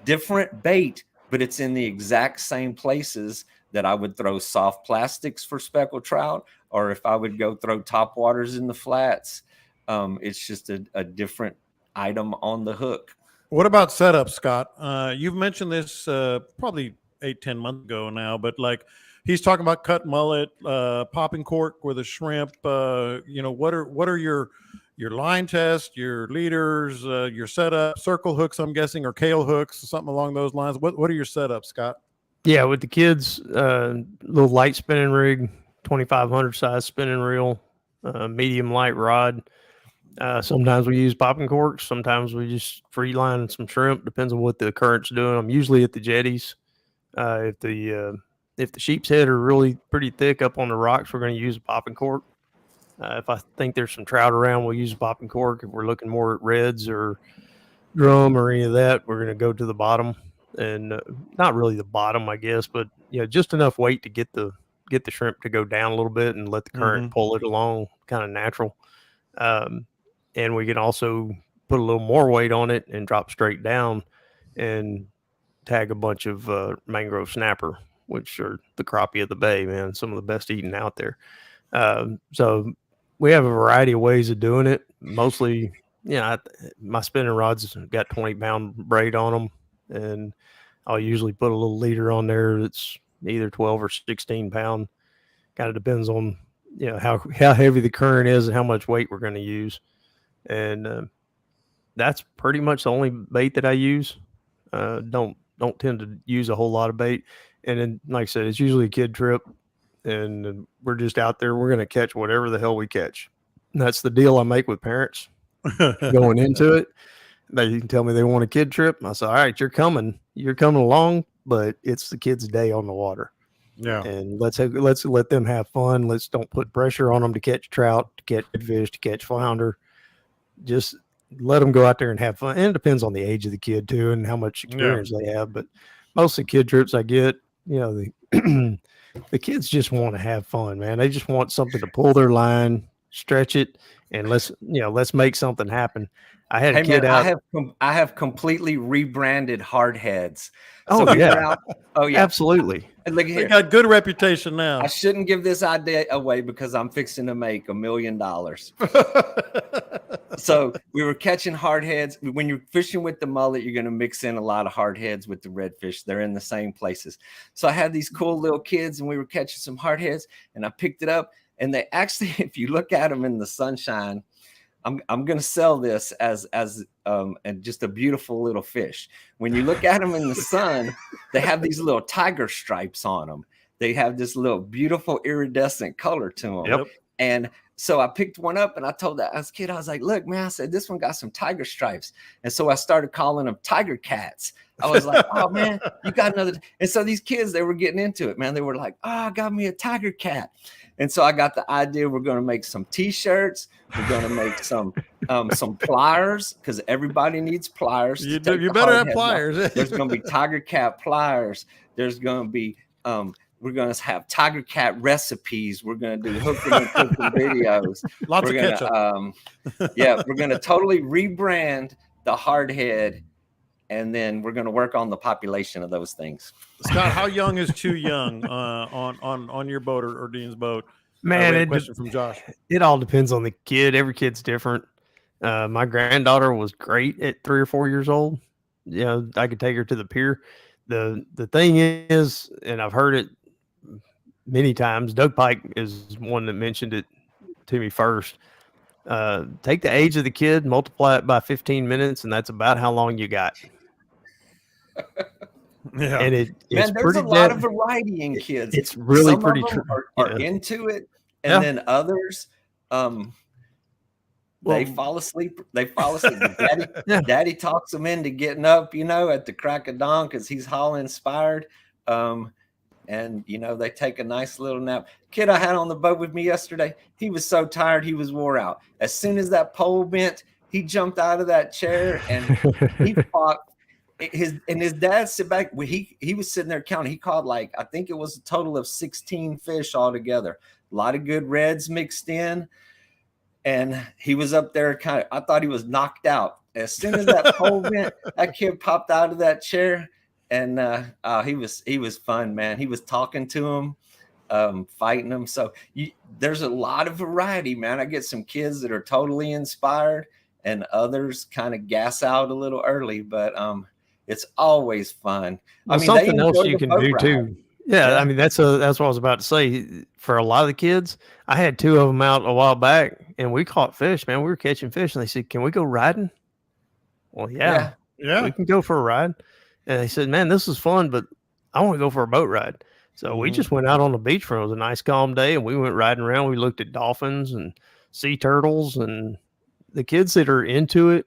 Speaker 3: different bait, but it's in the exact same places that I would throw soft plastics for speckled trout, or if I would go throw topwaters in the flats. It's just a different item on the hook.
Speaker 1: What about setup, Scott? You've mentioned this probably 8-10 months ago now, but like he's talking about cut mullet, popping cork with a shrimp. What are your line test, your leaders, your setup, circle hooks, I'm guessing, or kale hooks, something along those lines? What are your setups, Scott?
Speaker 2: Yeah, with the kids, little light spinning rig, 2500 size spinning reel, medium light rod. Sometimes we use popping corks. Sometimes we just free line some shrimp. Depends on what the current's doing. I'm usually at the jetties. If the sheep's head are really pretty thick up on the rocks, we're going to use a popping cork. If I think there's some trout around, we'll use a popping cork. If we're looking more at reds or drum or any of that, we're going to go to the bottom, and not really the bottom, I guess, but just enough weight to get the shrimp to go down a little bit and let the current pull it along, kind of natural. And we can also put a little more weight on it and drop straight down and tag a bunch of mangrove snapper, which are the crappie of the bay, man. Some of the best eating out there. So we have a variety of ways of doing it. Mostly, my spinning rods got 20-pound braid on them, and I'll usually put a little leader on there that's either 12 or 16 pound. Kind of depends on how heavy the current is and how much weight we're going to use. And that's pretty much the only bait that I use. Don't tend to use a whole lot of bait. And then, like I said, it's usually a kid trip, and we're just out there. We're going to catch whatever the hell we catch. And that's the deal I make with parents going into it. They can tell me they want a kid trip. I say, all right, you're coming along, but it's the kid's day on the water.
Speaker 1: Yeah.
Speaker 2: And let's let them have fun. Let's don't put pressure on them to catch trout, to catch fish, to catch flounder. Just let them go out there and have fun. And it depends on the age of the kid too, and how much experience they have. But most of the kid trips I get, the kids just want to have fun, man. They just want something to pull their line, stretch it, and let's make something happen. I had a kid out.
Speaker 3: I have completely rebranded hard heads.
Speaker 2: Oh, yeah. Oh, yeah. Absolutely.
Speaker 3: And look
Speaker 1: They
Speaker 3: here.
Speaker 1: got good reputation now.
Speaker 3: I shouldn't give this idea away because I'm fixing to make $1 million. So we were catching hardheads. When you're fishing with the mullet, you're going to mix in a lot of hardheads with the redfish. They're in the same places. So I had these cool little kids, and we were catching some hardheads, and I picked it up. And they actually, if you look at them in the sunshine, I'm going to sell this as and just a beautiful little fish. When you look at them in the sun, they have these little tiger stripes on them. They have this little beautiful iridescent color to them.
Speaker 1: Yep.
Speaker 3: And so I picked one up and I told that kid, I was like, look, man, I said, this one got some tiger stripes. And so I started calling them tiger cats. I was like, oh man, you got another. And so these kids, they were getting into it, man. They were like, oh, I got me a tiger cat. And so I got the idea, we're going to make some t-shirts. We're going to make some pliers, because everybody needs pliers.
Speaker 1: You better have pliers.
Speaker 3: There's going to be tiger cat pliers. There's going to be, we're going to have tiger cat recipes. We're going to do hooking and cooking videos.
Speaker 1: Lots of ketchup.
Speaker 3: We're going to totally rebrand the hardhead, and then we're going to work on the population of those things.
Speaker 1: Scott, how young is too young on your boat or Dean's boat?
Speaker 2: Man,
Speaker 1: a question from Josh.
Speaker 2: It all depends on the kid. Every kid's different. My granddaughter was great at 3 or 4 years old. You know, I could take her to the pier. The thing is, and I've heard it many times, Doug Pike is one that mentioned it to me first. Take the age of the kid, multiply it by 15 minutes, and that's about how long you got.
Speaker 1: Yeah,
Speaker 2: and it's
Speaker 3: there's
Speaker 2: pretty
Speaker 3: a lot of variety in kids.
Speaker 2: It's really
Speaker 3: Some
Speaker 2: pretty
Speaker 3: of them
Speaker 2: true.
Speaker 3: are into it, and then others, they fall asleep. Daddy talks them into getting up, at the crack of dawn, because he's all inspired. And they take a nice little nap. Kid I had on the boat with me yesterday, he was so tired, he was wore out. As soon as that pole bent, he jumped out of that chair and he fought. His dad sit back. He was sitting there counting. He caught I think it was a total of 16 fish altogether. A lot of good reds mixed in, and he was up there I thought he was knocked out. As soon as that pole bent, that kid popped out of that chair. And he was fun, man. He was talking to him, fighting them. So there's a lot of variety, man. I get some kids that are totally inspired, and others kind of gas out a little early. But it's always fun.
Speaker 2: Well, something else you can do ride too. Yeah, I mean that's what I was about to say. For a lot of the kids, I had 2 of them out a while back, and we caught fish, man. We were catching fish, and they said, "Can we go riding?" Well, yeah, we can go for a ride. And they said, man, this is fun, but I want to go for a boat ride. So we just went out on the beachfront. It was a nice, calm day, and we went riding around. We looked at dolphins and sea turtles, and the kids that are into it,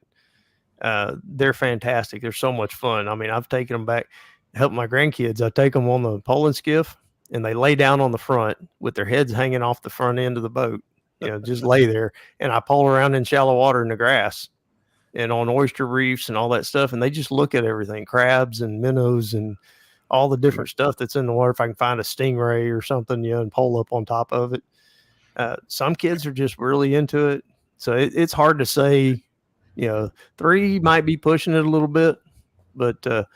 Speaker 2: they're fantastic. They're so much fun. I mean, I've taken them back, help my grandkids. I take them on the poling skiff, and they lay down on the front with their heads hanging off the front end of the boat, just lay there. And I pole around in shallow water in the grass and on oyster reefs and all that stuff. And they just look at everything, crabs and minnows and all the different stuff that's in the water. If I can find a stingray or something, and pole up on top of it. Some kids are just really into it. So it's hard to say, 3 might be pushing it a little bit, but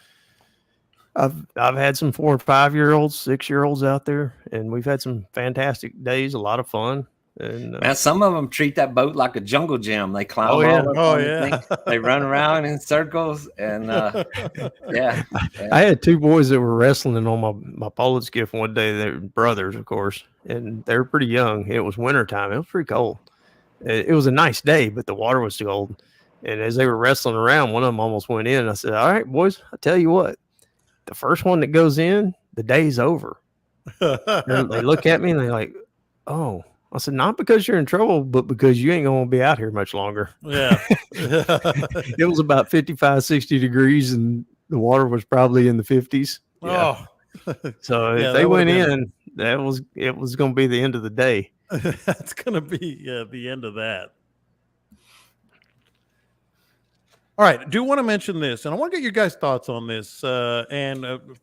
Speaker 2: I've had some 4 and 5 year olds, 6-year-olds out there, and we've had some fantastic days, a lot of fun. And
Speaker 3: man, some of them treat that boat like a jungle gym. They climb all up on the thing. They run around in circles, and I
Speaker 2: had 2 boys that were wrestling on my poling skiff one day. They're brothers, of course, and they were pretty young. It was wintertime. It was pretty cold. It was a nice day, but the water was cold. And as they were wrestling around, one of them almost went in. I said, all right, boys, I'll tell you what, the first one that goes in, the day's over. They look at me and they're like, oh. I said, not because you're in trouble, but because you ain't going to be out here much longer.
Speaker 1: Yeah.
Speaker 2: It was about 55, 60 degrees, and the water was probably in the 50s. Yeah. Oh. So if they went in, it was going to be the end of the day.
Speaker 1: That's going to be the end of that. All right. I do want to mention this, and I want to get your guys' thoughts on this.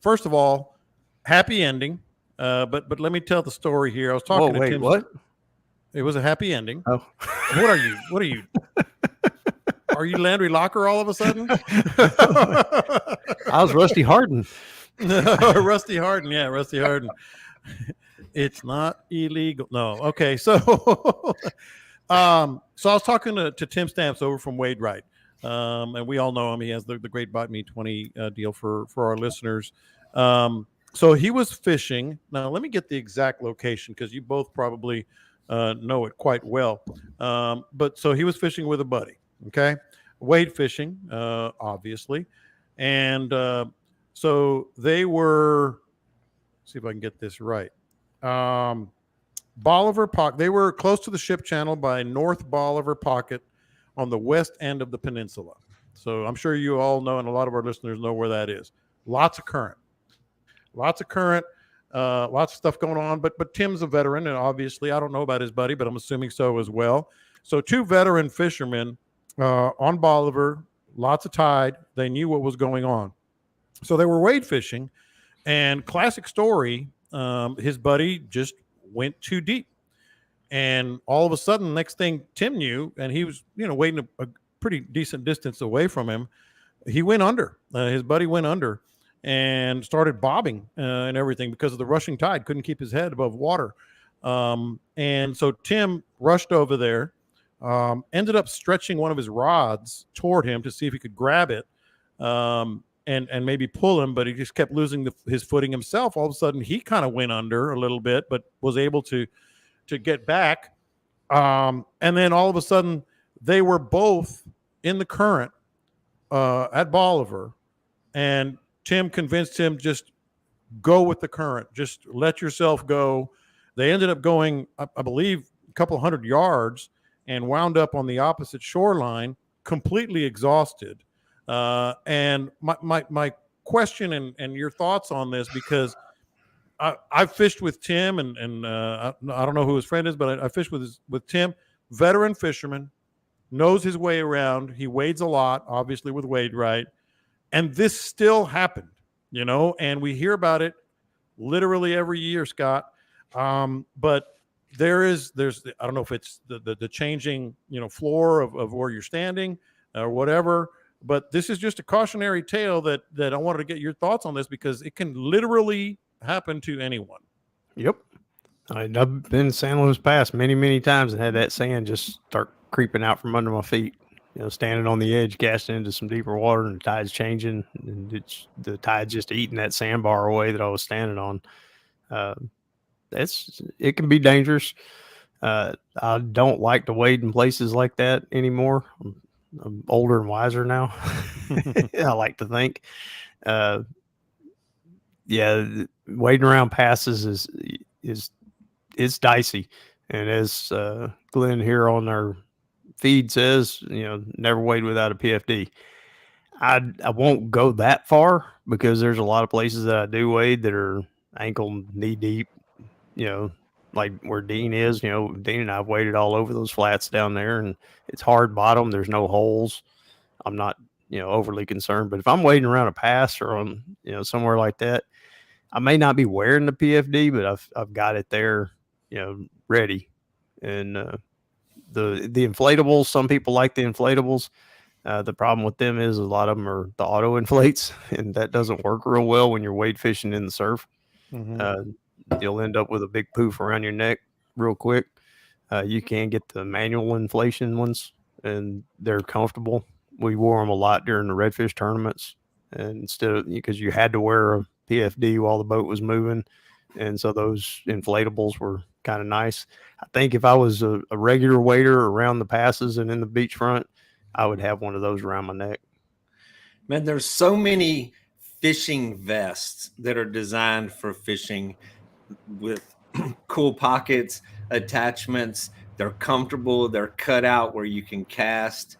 Speaker 1: First of all, happy ending. But let me tell the story here. I was talking to Tim.
Speaker 2: What?
Speaker 1: It was a happy ending.
Speaker 2: Oh,
Speaker 1: what are you? What are you? Are you Landry Locker all of a sudden?
Speaker 2: I was Rusty Harden.
Speaker 1: Rusty Harden. Yeah, Rusty Harden. It's not illegal. No. Okay. So So I was talking to Tim Stamps over from Wade Wright, and we all know him. He has the great Bite Me 20 deal for our listeners. So he was fishing. Now let me get the exact location because you both probably know it quite well. But so he was fishing with a buddy. Okay, wade fishing, obviously, and so they were. See if I can get this right. Bolivar Pocket. They were close to the ship channel by North Bolivar Pocket on the west end of the peninsula. So I'm sure you all know, and a lot of our listeners know where that is. Lots of current, lots of stuff going on. But Tim's a veteran, and obviously I don't know about his buddy, but I'm assuming so as well. So two veteran fishermen on Bolivar, lots of tide. They knew what was going on, so they were wade fishing. And classic story, his buddy just went too deep. And all of a sudden, next thing Tim knew, and he was, waiting a pretty decent distance away from him, he went under. His buddy went under and started bobbing and everything because of the rushing tide. Couldn't keep his head above water. And so Tim rushed over there, ended up stretching one of his rods toward him to see if he could grab it. And maybe pull him, but he just kept losing his footing himself. All of a sudden, he kind of went under a little bit, but was able to get back. And then all of a sudden, they were both in the current at Bolivar, and Tim convinced him, just go with the current, just let yourself go. They ended up going, I believe, a couple hundred yards and wound up on the opposite shoreline, completely exhausted. And my question and your thoughts on this, because I've fished with Tim and I don't know who his friend is, but I fished with Tim, veteran fisherman, knows his way around. He wades a lot, obviously with Wade Wright, and this still happened, and we hear about it literally every year, Scott. But there's I don't know if it's the changing floor of where you're standing or whatever. But this is just a cautionary tale that I wanted to get your thoughts on this, because it can literally happen to anyone.
Speaker 2: Yep. I've been in San Luis Pass many, many times and had that sand just start creeping out from under my feet. Standing on the edge, casting into some deeper water, and the tide's changing, and the tide's just eating that sandbar away that I was standing on. It can be dangerous. I don't like to wade in places like that anymore. I'm older and wiser now. I like to think. Wading around passes is dicey, and as Glenn here on our feed says, never wade without a PFD. I won't go that far, because there's a lot of places that I do wade that are ankle, knee deep. Like where Dean is, Dean and I have waded all over those flats down there, and it's hard bottom. There's no holes. I'm not, overly concerned. But if I'm wading around a pass or on, somewhere like that, I may not be wearing the PFD, but I've got it there, ready. And the inflatables, some people like the inflatables. The problem with them is a lot of them are the auto inflates, and that doesn't work real well when you're wade fishing in the surf. Mm-hmm. You'll end up with a big poof around your neck real quick. You can get the manual inflation ones, and they're comfortable. We wore them a lot during the redfish tournaments, and because you had to wear a PFD while the boat was moving, and so those inflatables were kind of nice. I think if I was a regular wader around the passes and in the beachfront, I would have one of those around my neck.
Speaker 3: Man, there's so many fishing vests that are designed for fishing, with cool pockets, attachments. They're comfortable. They're cut out where you can cast.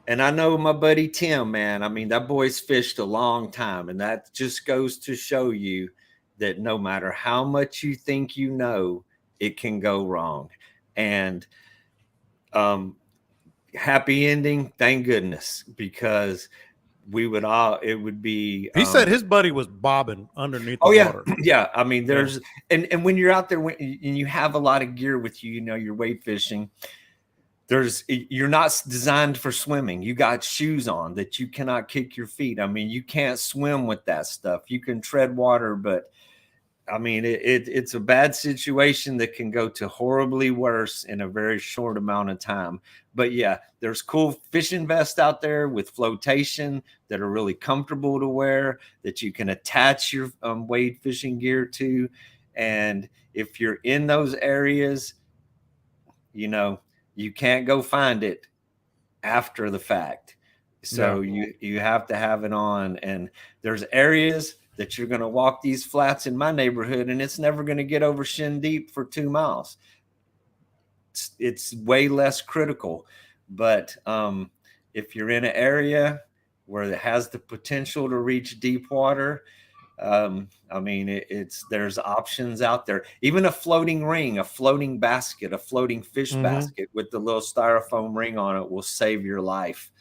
Speaker 3: And I know my buddy Tim, man, I mean, that boy's fished a long time, and that just goes to show you that no matter how much you think it can go wrong. And happy ending, thank goodness, because it would be.
Speaker 1: He said his buddy was bobbing underneath the water.
Speaker 3: Yeah. I mean, and when you're out there and you have a lot of gear with you, you're wade fishing, you're not designed for swimming. You got shoes on that you cannot kick your feet. I mean, you can't swim with that stuff. You can tread water, but I mean, it's a bad situation that can go to horribly worse in a very short amount of time. But yeah, there's cool fishing vests out there with flotation that are really comfortable to wear, that you can attach your wade fishing gear to. And if you're in those areas, you know, you can't go find it after the fact. So you have to have it on. And there's areas that you're going to walk these flats in my neighborhood and it's never going to get over shin deep for 2 miles. It's way less critical. But if you're in an area where it has the potential to reach deep water, I mean, there's options out there. Even a floating ring, a floating basket, a floating fish basket with the little styrofoam ring on it will save your life.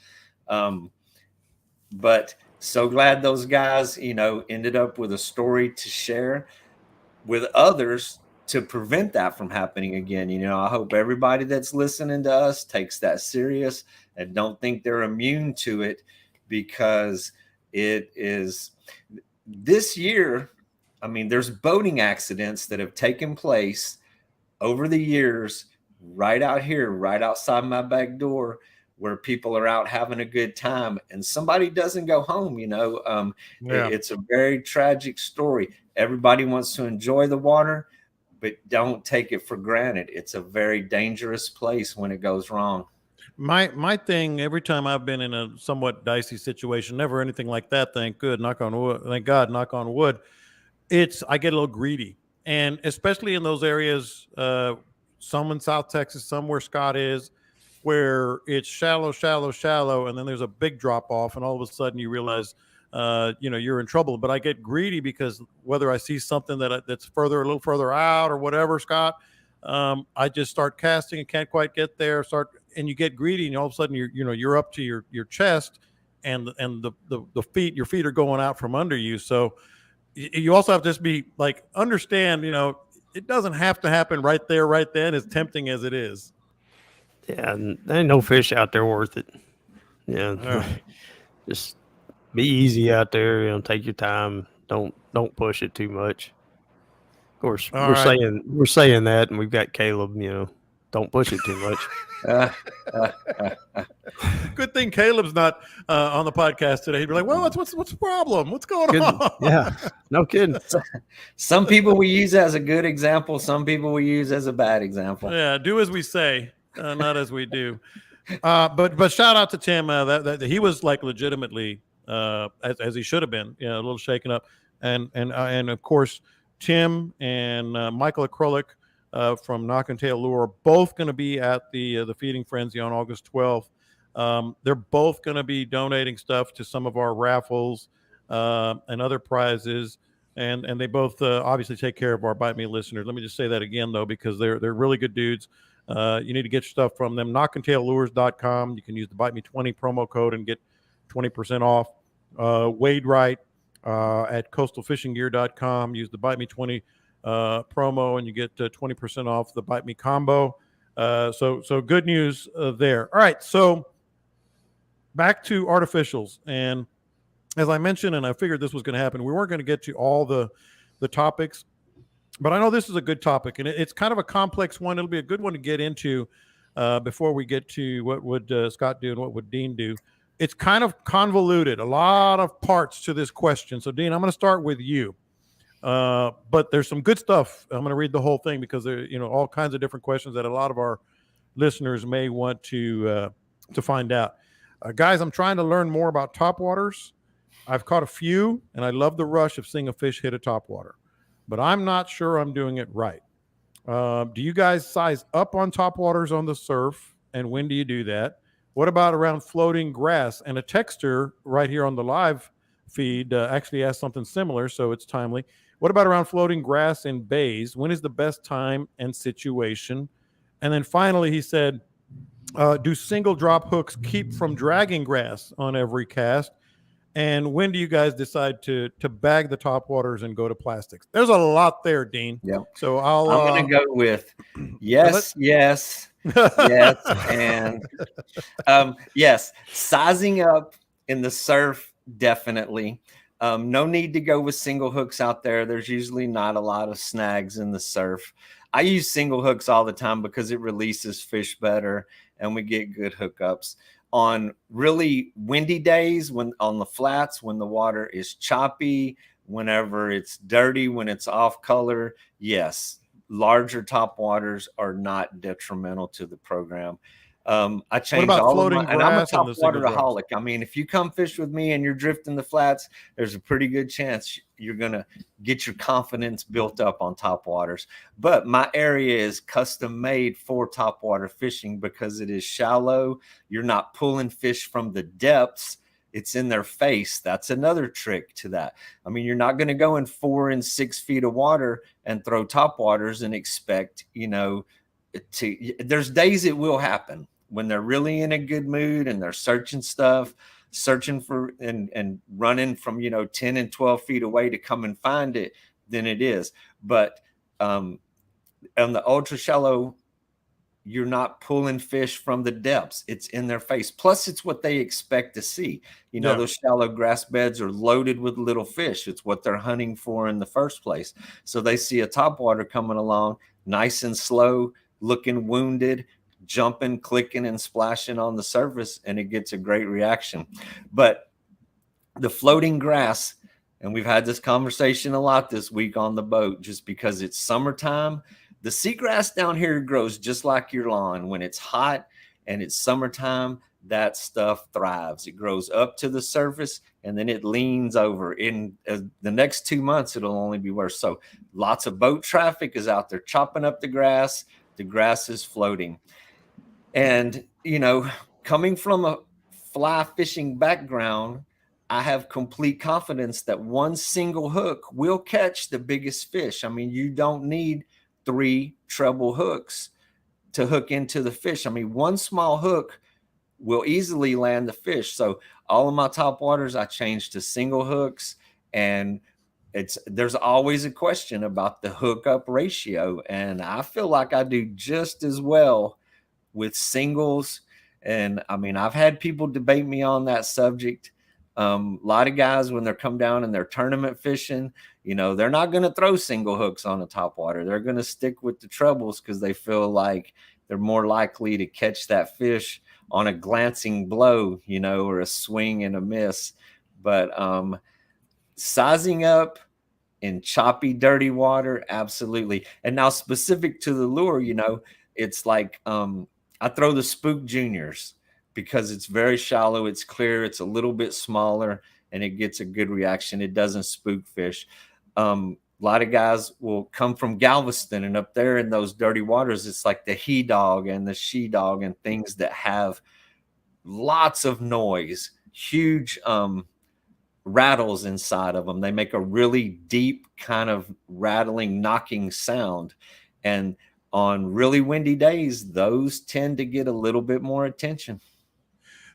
Speaker 3: But so glad those guys, you know, ended up with a story to share with others to prevent that from happening again. You know, I hope everybody that's listening to us takes that serious and don't think they're immune to it, because it is this year. I mean, there's boating accidents that have taken place over the years right out here, right outside my back door, where people are out having a good time and somebody doesn't go home. You know, it's a very tragic story. Everybody wants to enjoy the water, but don't take it for granted. It's a very dangerous place when it goes wrong.
Speaker 1: My thing, every time I've been in a somewhat dicey situation, never anything like that, thank God, knock on wood, I get a little greedy. And especially in those areas, some in South Texas, some where Scott is, where it's shallow, and then there's a big drop off, and all of a sudden you realize, you know, you're in trouble. But I get greedy because whether I see something that's a little further out or whatever, Scott, I just start casting and can't quite get there. And you get greedy, and all of a sudden you're up to your chest, and your feet are going out from under you. So you also have to just be like, understand, you know, it doesn't have to happen right there, right then, as tempting as it is.
Speaker 2: Yeah, and there ain't no fish out there worth it. Yeah, just be easy out there. You know, take your time. Don't push it too much. Of course, we're saying that, and we've got Caleb. You know, don't push it too much.
Speaker 1: Good thing Caleb's not on the podcast today. He'd be like, "Well, what's the problem? What's going on?"
Speaker 2: Yeah, no kidding.
Speaker 3: Some people we use as a good example. Some people we use as a bad example.
Speaker 1: Yeah, do as we say. Not as we do. But shout out to Tim. That he was like legitimately as he should have been. You know, a little shaken up, and of course Tim and Michael Acrylic from Knock and Tail Lure are both going to be at the Feeding Frenzy on August 12th. They're both going to be donating stuff to some of our raffles and other prizes. And they both obviously take care of our Bite Me listeners. Let me just say that again, though, because they're really good dudes. You need to get your stuff from them. knockandtaillures.com. You can use the Bite Me 20 promo code and get 20% off. Wade Wright at coastalfishinggear.com. Use the Bite Me 20 promo and you get 20% off the Bite Me combo. So good news there. All right, so back to artificials. And as I mentioned, and I figured this was going to happen, we weren't going to get to all the topics. But I know this is a good topic, and it's kind of a complex one. It'll be a good one to get into before we get to what would Scott do and what would Dean do. It's kind of convoluted, a lot of parts to this question. So, Dean, I'm going to start with you. But there's some good stuff. I'm going to read the whole thing because there are all kinds of different questions that a lot of our listeners may want to find out. Guys, I'm trying to learn more about topwaters. I've caught a few, and I love the rush of seeing a fish hit a topwater. But I'm not sure I'm doing it right. Do you guys size up on topwaters on the surf? And when do you do that? What about around floating grass? And a texter right here on the live feed actually asked something similar, so it's timely. What about around floating grass in bays? When is the best time and situation? And then finally, he said, do single drop hooks keep from dragging grass on every cast? And when do you guys decide to bag the topwaters and go to plastics? There's a lot there, Dean.
Speaker 3: Yeah.
Speaker 1: So
Speaker 3: I'm going to go with yes, and yes. Sizing up in the surf, definitely. No need to go with single hooks out there. There's usually not a lot of snags in the surf. I use single hooks all the time because it releases fish better and we get good hookups. On really windy days, when on the flats, when the water is choppy, whenever it's dirty, when it's off color, yes, larger top waters are not detrimental to the program. I changed
Speaker 1: about
Speaker 3: all of
Speaker 1: floating
Speaker 3: my, and I'm a
Speaker 1: grass and the single
Speaker 3: topwateraholic. I mean, if you come fish with me and you're drifting the flats, there's a pretty good chance you're going to get your confidence built up on top waters. But my area is custom made for topwater fishing because it is shallow. You're not pulling fish from the depths. It's in their face. That's another trick to that. I mean, you're not going to go in 4 and 6 feet of water and throw topwaters and expect, you know, there's days it will happen when they're really in a good mood and they're searching stuff, searching for and running from, you know, 10 and 12 feet away to come and find it, then it is. But on the ultra shallow, you're not pulling fish from the depths. It's in their face. Plus, it's what they expect to see. You know, those shallow grass beds are loaded with little fish. It's what they're hunting for in the first place. So they see a topwater coming along, nice and slow, looking wounded, jumping, clicking, and splashing on the surface, and it gets a great reaction. But the floating grass, and we've had this conversation a lot this week on the boat, just because it's summertime. The seagrass down here grows just like your lawn. When it's hot and it's summertime, that stuff thrives. It grows up to the surface and then it leans over. In the next 2 months, it'll only be worse. So lots of boat traffic is out there chopping up the grass. The grass is floating. And, you know, coming from a fly fishing background, I have complete confidence that one single hook will catch the biggest fish. I mean, you don't need 3 treble hooks to hook into the fish. I mean, one small hook will easily land the fish. So all of my top waters, I changed to single hooks, and there's always a question about the hookup ratio. And I feel like I do just as well with singles. And I mean, I've had people debate me on that subject. A lot of guys, when they're come down and they're tournament fishing, you know, they're not going to throw single hooks on a topwater. They're going to stick with the trebles because they feel like they're more likely to catch that fish on a glancing blow, you know, or a swing and a miss. But sizing up in choppy, dirty water, absolutely. And now specific to the lure, you know, it's like I throw the Spook Juniors because it's very shallow, it's clear, it's a little bit smaller, and it gets a good reaction. It doesn't spook fish. A lot of guys will come from Galveston, and up there in those dirty waters, it's like the he dog and the she dog and things that have lots of noise, huge rattles inside of them. They make a really deep kind of rattling, knocking sound. And on really windy days, those tend to get a little bit more attention.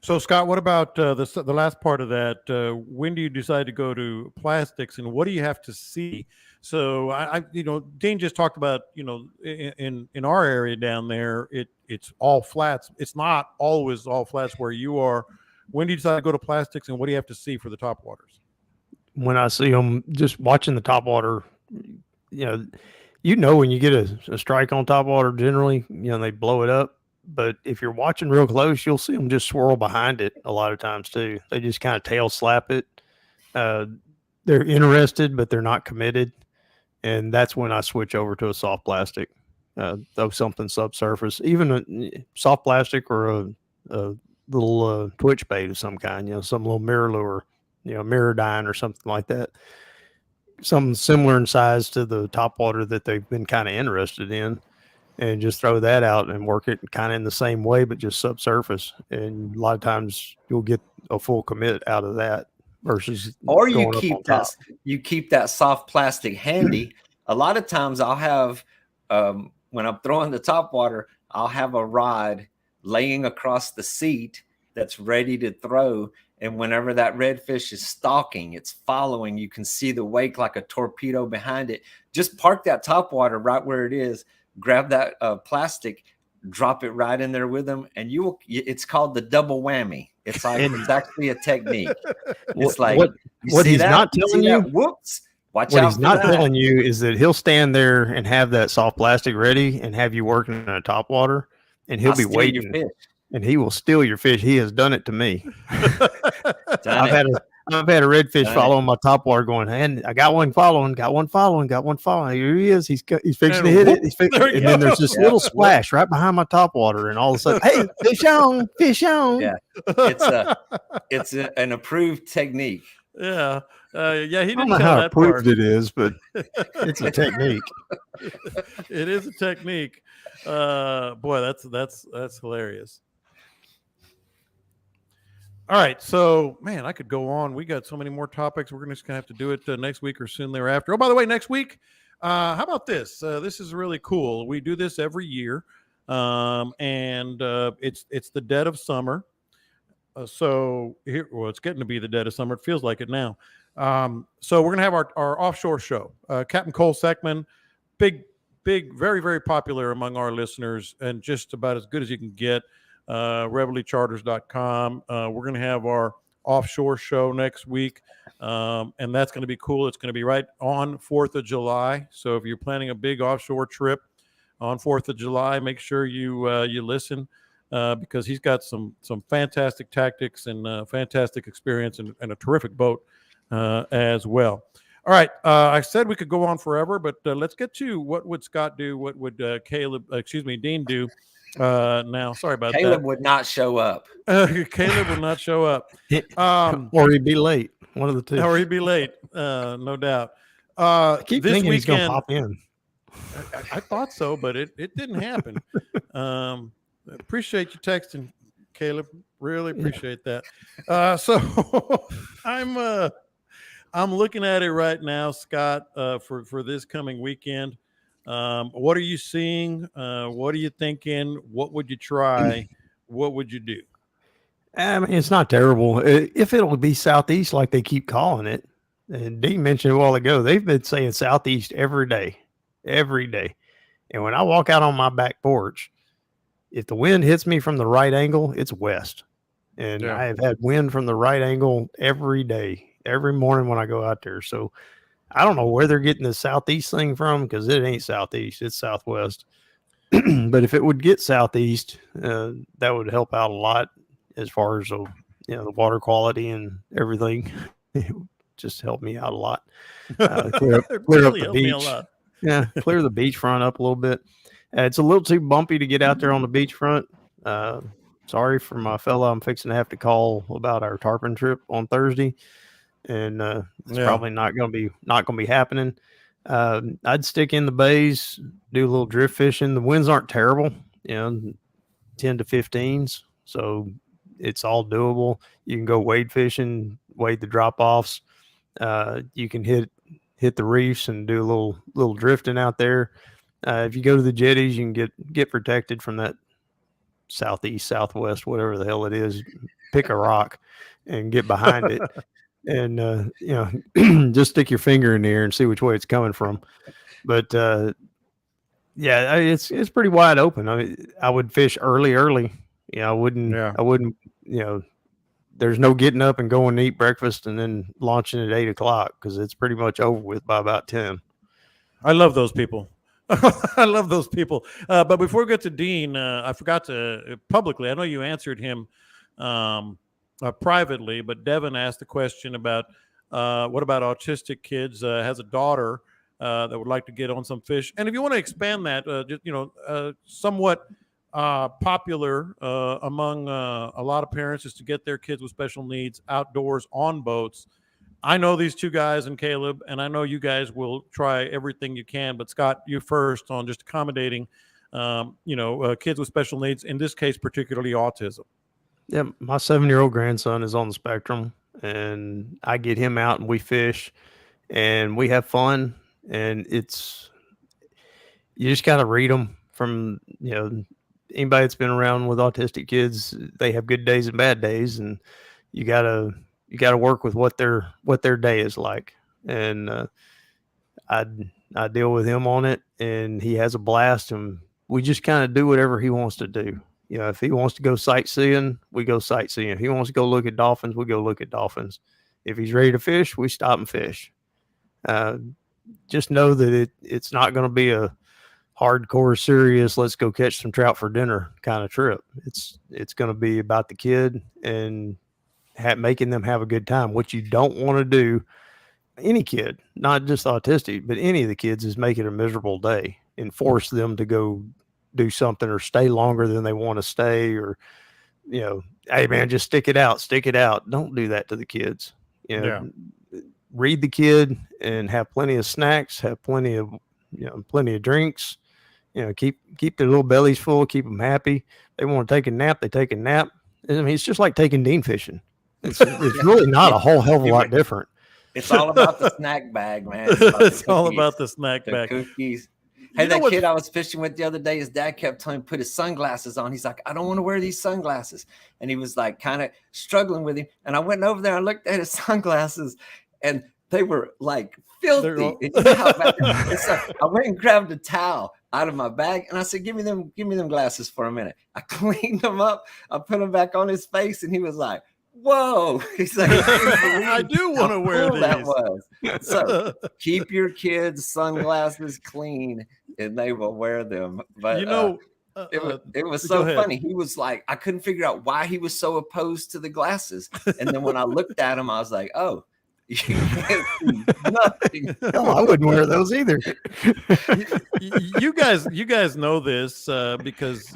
Speaker 1: So, Scott, what about the last part of that? When do you decide to go to plastics, and what do you have to see? So, you know, Dean just talked about, you know, in our area down there, it's all flats. It's not always all flats where you are. When do you decide to go to plastics, and what do you have to see for the top waters?
Speaker 2: When I see them, just watching the top water, you know, when you get a strike on top water, generally, you know, they blow it up. But if you're watching real close, you'll see them just swirl behind it a lot of times too. They just kind of tail slap it. They're interested, but they're not committed. And that's when I switch over to a soft plastic, throw something subsurface, even a soft plastic or a little twitch bait of some kind, you know, some little mirror lure, you know, mirror dine or something like that. Something similar in size to the top water that they've been kind of interested in, and just throw that out and work it kind of in the same way, but just subsurface. And a lot of times you'll get a full commit out of that versus,
Speaker 3: or you keep that soft plastic handy. A lot of times I'll have, when I'm throwing the top water, I'll have a rod laying across the seat that's ready to throw. And whenever that redfish is stalking, it's following, you can see the wake like a torpedo behind it. Just park that top water right where it is, grab that plastic, drop it right in there with them, and it's called the double whammy. It's like, it's actually a technique. It's like,
Speaker 2: what he's not telling you,
Speaker 3: whoops, watch
Speaker 2: what
Speaker 3: out
Speaker 2: he's
Speaker 3: for
Speaker 2: not
Speaker 3: that.
Speaker 2: telling you is that he'll stand there and have that soft plastic ready and have you working in a top water, and he'll be
Speaker 3: steal
Speaker 2: waiting.
Speaker 3: your fish.
Speaker 2: And he will steal your fish. He has done it to me.
Speaker 3: Done it.
Speaker 2: I've had a redfish following my top water going, and I got one following. Here he is. He's fixing to hit it. And then there's this little splash right behind my top water, and all of a sudden, hey, fish on, fish on.
Speaker 3: Yeah, it's an approved technique.
Speaker 1: Yeah. He didn't
Speaker 2: I don't know
Speaker 1: tell
Speaker 2: how
Speaker 1: that
Speaker 2: approved
Speaker 1: part.
Speaker 2: it is, but it's a technique.
Speaker 1: It is a technique. Boy, that's hilarious. All right, so man, I could go on. We got so many more topics. We're just gonna have to do it next week or soon thereafter. Oh, by the way, next week, how about this? This is really cool. We do this every year, and it's the dead of summer. So here, well, it's getting to be the dead of summer. It feels like it now. So we're gonna have our offshore show. Captain Cole Seckman, big, very, very popular among our listeners, and just about as good as you can get. reveillecharters.com. We're going to have our offshore show next week, and that's going to be cool. It's going to be right on 4th of July. So if you're planning a big offshore trip on 4th of July, make sure you listen because he's got some fantastic tactics and fantastic experience and a terrific boat as well. All right. I said we could go on forever, but let's get to what would Scott do? What would Dean do? Now, sorry about that.
Speaker 3: Caleb would not show up.
Speaker 1: Caleb would not show up.
Speaker 2: Or he'd be late. One of the two.
Speaker 1: Or he'd be late. No doubt.
Speaker 2: I keep
Speaker 1: this
Speaker 2: thinking
Speaker 1: weekend,
Speaker 2: he's going to pop in.
Speaker 1: I thought so, but it didn't happen. Appreciate you texting, Caleb. Really appreciate that. So I'm looking at it right now, Scott, for this coming weekend. What are you seeing? What are you thinking? What would you try? What would you do?
Speaker 2: I mean, it's not terrible. If it'll be southeast like they keep calling it, and Dean mentioned a while ago, they've been saying southeast every day. And when I walk out on my back porch, if the wind hits me from the right angle, it's west. And I have had wind from the right angle every day, every morning when I go out there. So I don't know where they're getting the southeast thing from because it ain't southeast, it's southwest. But if it would get southeast, that would help out a lot as far as the water quality and everything. It would just help me out a lot. Clear up the beach. Yeah, clear the beachfront up a little bit. It's a little too bumpy to get out there on the beachfront. Sorry for my fella. I'm fixing to have to call about our tarpon trip on Thursday. And it's probably not going to be happening. I'd stick in the bays, do a little drift fishing. The winds aren't terrible, 10 to 15s, so it's all doable. You can go wade fishing, wade the drop offs. You can hit the reefs and do a little drifting out there. If you go to the jetties, you can get protected from that southeast, southwest, whatever the hell it is. Pick a rock and get behind it. And, just stick your finger in the air and see which way it's coming from. But, it's pretty wide open. I mean, I would fish early. I wouldn't, there's no getting up and going to eat breakfast and then launching at 8:00 because it's pretty much over with by about 10.
Speaker 1: I love those people. I love those people. But before we get to Dean, I forgot to publicly, I know you answered him, privately, but Devin asked a question about what about autistic kids, has a daughter that would like to get on some fish. And if you want to expand that, somewhat popular among a lot of parents is to get their kids with special needs outdoors on boats. I know these two guys and Caleb, and I know you guys will try everything you can, but Scott, you first on just accommodating, kids with special needs, in this case, particularly autism.
Speaker 2: Yeah, my 7-year-old grandson is on the spectrum, and I get him out and we fish and we have fun. And you just got to read them from, anybody that's been around with autistic kids. They have good days and bad days, and you got to work with what their day is like. And I deal with him on it, and he has a blast. And we just kind of do whatever he wants to do. You know, if he wants to go sightseeing, we go sightseeing. If he wants to go look at dolphins, we go look at dolphins. If he's ready to fish, we stop and fish. Just know that it's not going to be a hardcore, serious, let's go catch some trout for dinner kind of trip. It's going to be about the kid and making them have a good time. What you don't want to do, any kid, not just autistic, but any of the kids, is make it a miserable day and force them to go do something or stay longer than they want to stay, or, you know, hey man, just stick it out. Don't do that to the kids. You know, read the kid and have plenty of snacks, have plenty of drinks, you know, keep their little bellies full, keep them happy. They want to take a nap, they take a nap. I mean, it's just like taking dean fishing. It's really not a whole hell of a lot different.
Speaker 3: It's all about the snack bag, man.
Speaker 1: It's all about the snack bag.
Speaker 3: Cookies. Hey, that kid I was fishing with the other day, his dad kept telling him to put his sunglasses on. He's like, I don't want to wear these sunglasses. And he was like kind of struggling with him. And I went over there and looked at his sunglasses, and they were like filthy. And so I went and grabbed a towel out of my bag, and I said, give me them glasses for a minute. I cleaned them up. I put them back on his face, and he was like, whoa. He's like,
Speaker 1: I do want to wear these.
Speaker 3: That was. So keep your kids' sunglasses clean, and they will wear them. But it was so funny. He was like, I couldn't figure out why he was so opposed to the glasses. And then when I looked at him, I was like, oh, you can't see nothing.
Speaker 2: No, I wouldn't wear those either.
Speaker 1: you guys know this because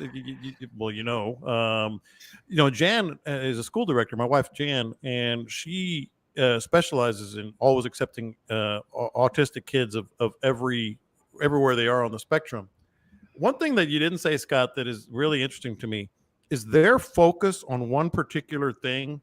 Speaker 1: Jan is a school director, my wife Jan, and she specializes in always accepting autistic kids of everywhere they are on the spectrum. One thing that you didn't say, Scott, that is really interesting to me is their focus on one particular thing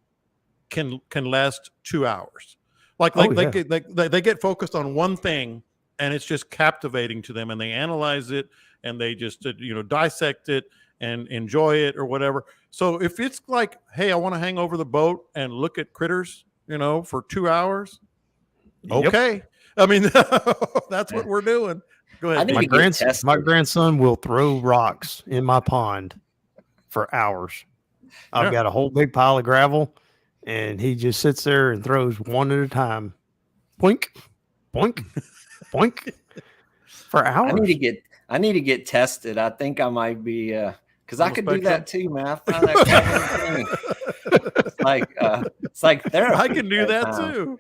Speaker 1: can last 2 hours. They get focused on one thing, and it's just captivating to them, and they analyze it, and they just dissect it and enjoy it or whatever. So if it's like, hey, I want to hang over the boat and look at critters, for 2 hours, okay. Yep. I mean, that's what we're doing. Go ahead.
Speaker 2: My grandson will throw rocks in my pond for hours. I've got a whole big pile of gravel, and he just sits there and throws one at a time. Boink, boink, boink for hours.
Speaker 3: I need to get tested. I think I might be because I could do that too, man. I found that it's like therapy.
Speaker 1: I can do that too.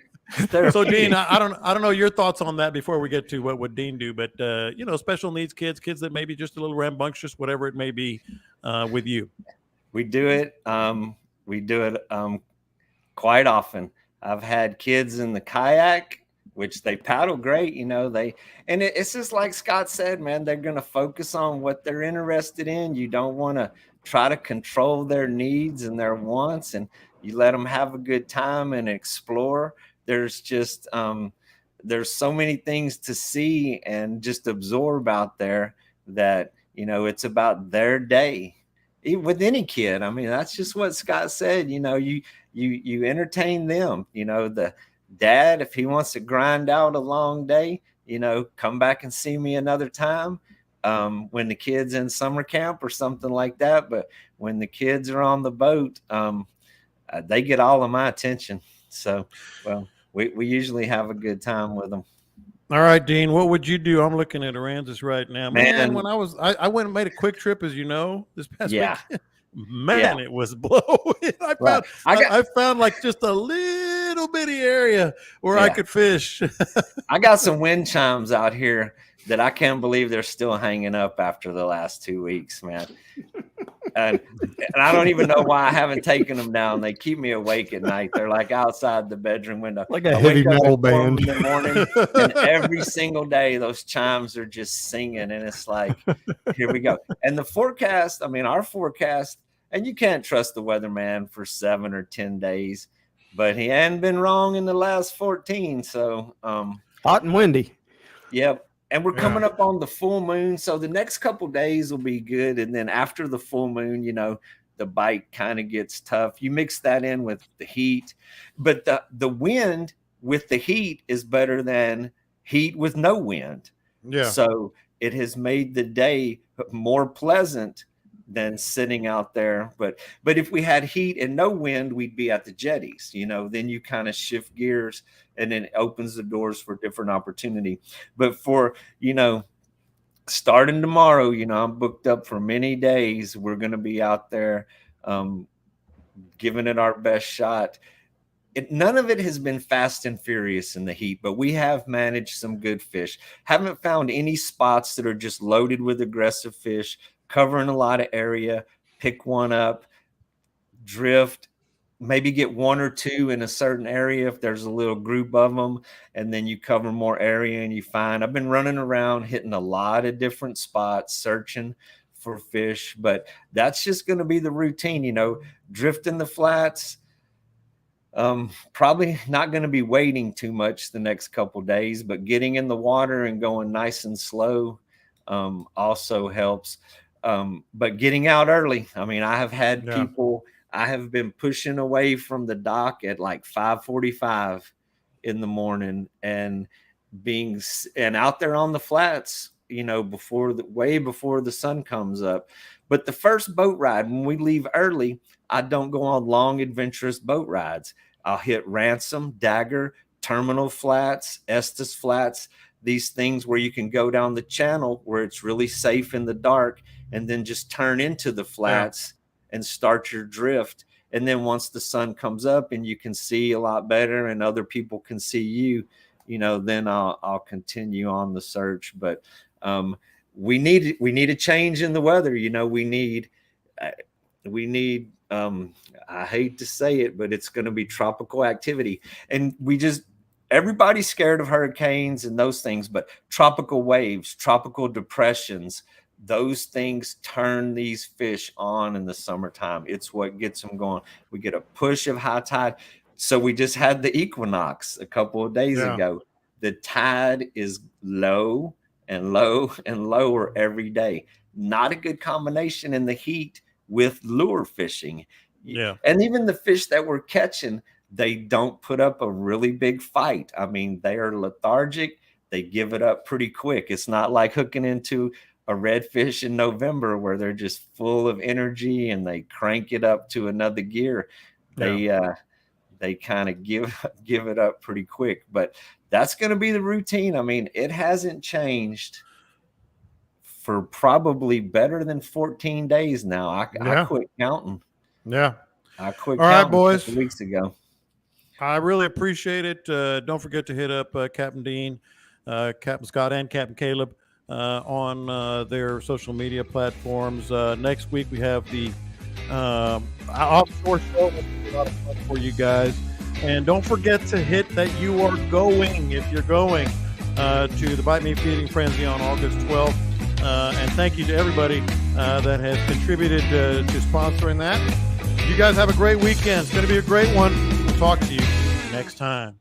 Speaker 1: So Dean, I don't know your thoughts on that before we get to what would Dean do, but special needs kids that may be just a little rambunctious, whatever it may be, with you.
Speaker 3: We do it. Quite often. I've had kids in the kayak, which they paddle great, it's just like Scott said, man, they're going to focus on what they're interested in. You don't want to try to control their needs and their wants, and you let them have a good time and explore. There's just, there's so many things to see and just absorb out there that, it's about their day. With any kid, I mean, that's just what Scott said. You entertain them. The dad, if he wants to grind out a long day, come back and see me another time. When the kid's in summer camp or something like that, but when the kids are on the boat, they get all of my attention. So, we usually have a good time with them.
Speaker 1: All right, Dean, what would you do? I'm looking at Aransas right now. Man, when I went and made a quick trip, as you know, this past week. Man, it was blowing. I found like just a little bitty area where I could fish.
Speaker 3: I got some wind chimes out here that I can't believe they're still hanging up after the last 2 weeks, man. And I don't even know why I haven't taken them down. They keep me awake at night. They're like outside the bedroom window.
Speaker 2: Like a heavy metal band.
Speaker 3: In the morning, and every single day, those chimes are just singing. And it's like, here we go. And the forecast, our forecast, and you can't trust the weatherman for 7 or 10 days, but he hadn't been wrong in the last 14. So
Speaker 2: hot and windy.
Speaker 3: Yep. And we're coming up on the full moon. So the next couple days will be good. And then after the full moon, the bite kind of gets tough. You mix that in with the heat, but the wind with the heat is better than heat with no wind.
Speaker 1: Yeah.
Speaker 3: So it has made the day more pleasant than sitting out there. But if we had heat and no wind, we'd be at the jetties, you know. Then you kind of shift gears, and then it opens the doors for different opportunity. But for, you know, starting tomorrow, you know, I'm booked up for many days. We're going to be out there giving it our best shot. None of it has been fast and furious in the heat, but we have managed some good fish. Haven't found any spots that are just loaded with aggressive fish, covering a lot of area. Pick one up, drift, maybe get one or two in a certain area if there's a little group of them, and then you cover more area and you find. I've been running around hitting a lot of different spots, searching for fish, but that's just going to be the routine, you know, drifting the flats. Probably not going to be waiting too much the next couple days, but getting in the water and going nice and slow also helps. But getting out early. I mean, I have had people, I have been pushing away from the dock at like 5:45 in the morning and out there on the flats, you know, way before the sun comes up. But the first boat ride, when we leave early, I don't go on long, adventurous boat rides. I'll hit Ransom, Dagger, Terminal Flats, Estes Flats, these things where you can go down the channel where it's really safe in the dark, and then just turn into the flats and start your drift. And then once the sun comes up and you can see a lot better and other people can see you, you know, then I'll continue on the search. But we need a change in the weather. You know, we need I hate to say it, but it's going to be tropical activity. And everybody's scared of hurricanes and those things, but tropical waves, tropical depressions, those things turn these fish on in the summertime. It's what gets them going. We get a push of high tide. So we just had the equinox a couple of days ago. The tide is low and low and lower every day. Not a good combination in the heat with lure fishing.
Speaker 1: Yeah.
Speaker 3: And even the fish that we're catching, they don't put up a really big fight. I mean, they are lethargic. They give it up pretty quick. It's not like hooking into a redfish in November where they're just full of energy and they crank it up to another gear. They kind of give it up pretty quick. But that's going to be the routine. I mean, it hasn't changed for probably better than 14 days now. I quit counting.
Speaker 1: Yeah.
Speaker 3: I quit
Speaker 1: counting. All right, boys.
Speaker 3: 2 weeks ago.
Speaker 1: I really appreciate it. Don't forget to hit up Captain Dean, Captain Scott, and Captain Caleb on their social media platforms. Next week, we have the offshore show. It'll be a lot of fun for you guys. And don't forget to hit that you are going, if you're going, to the Bite Me Feeding Frenzy on August 12th. And thank you to everybody that has contributed to sponsoring that. You guys have a great weekend. It's going to be a great one. We'll talk to you next time.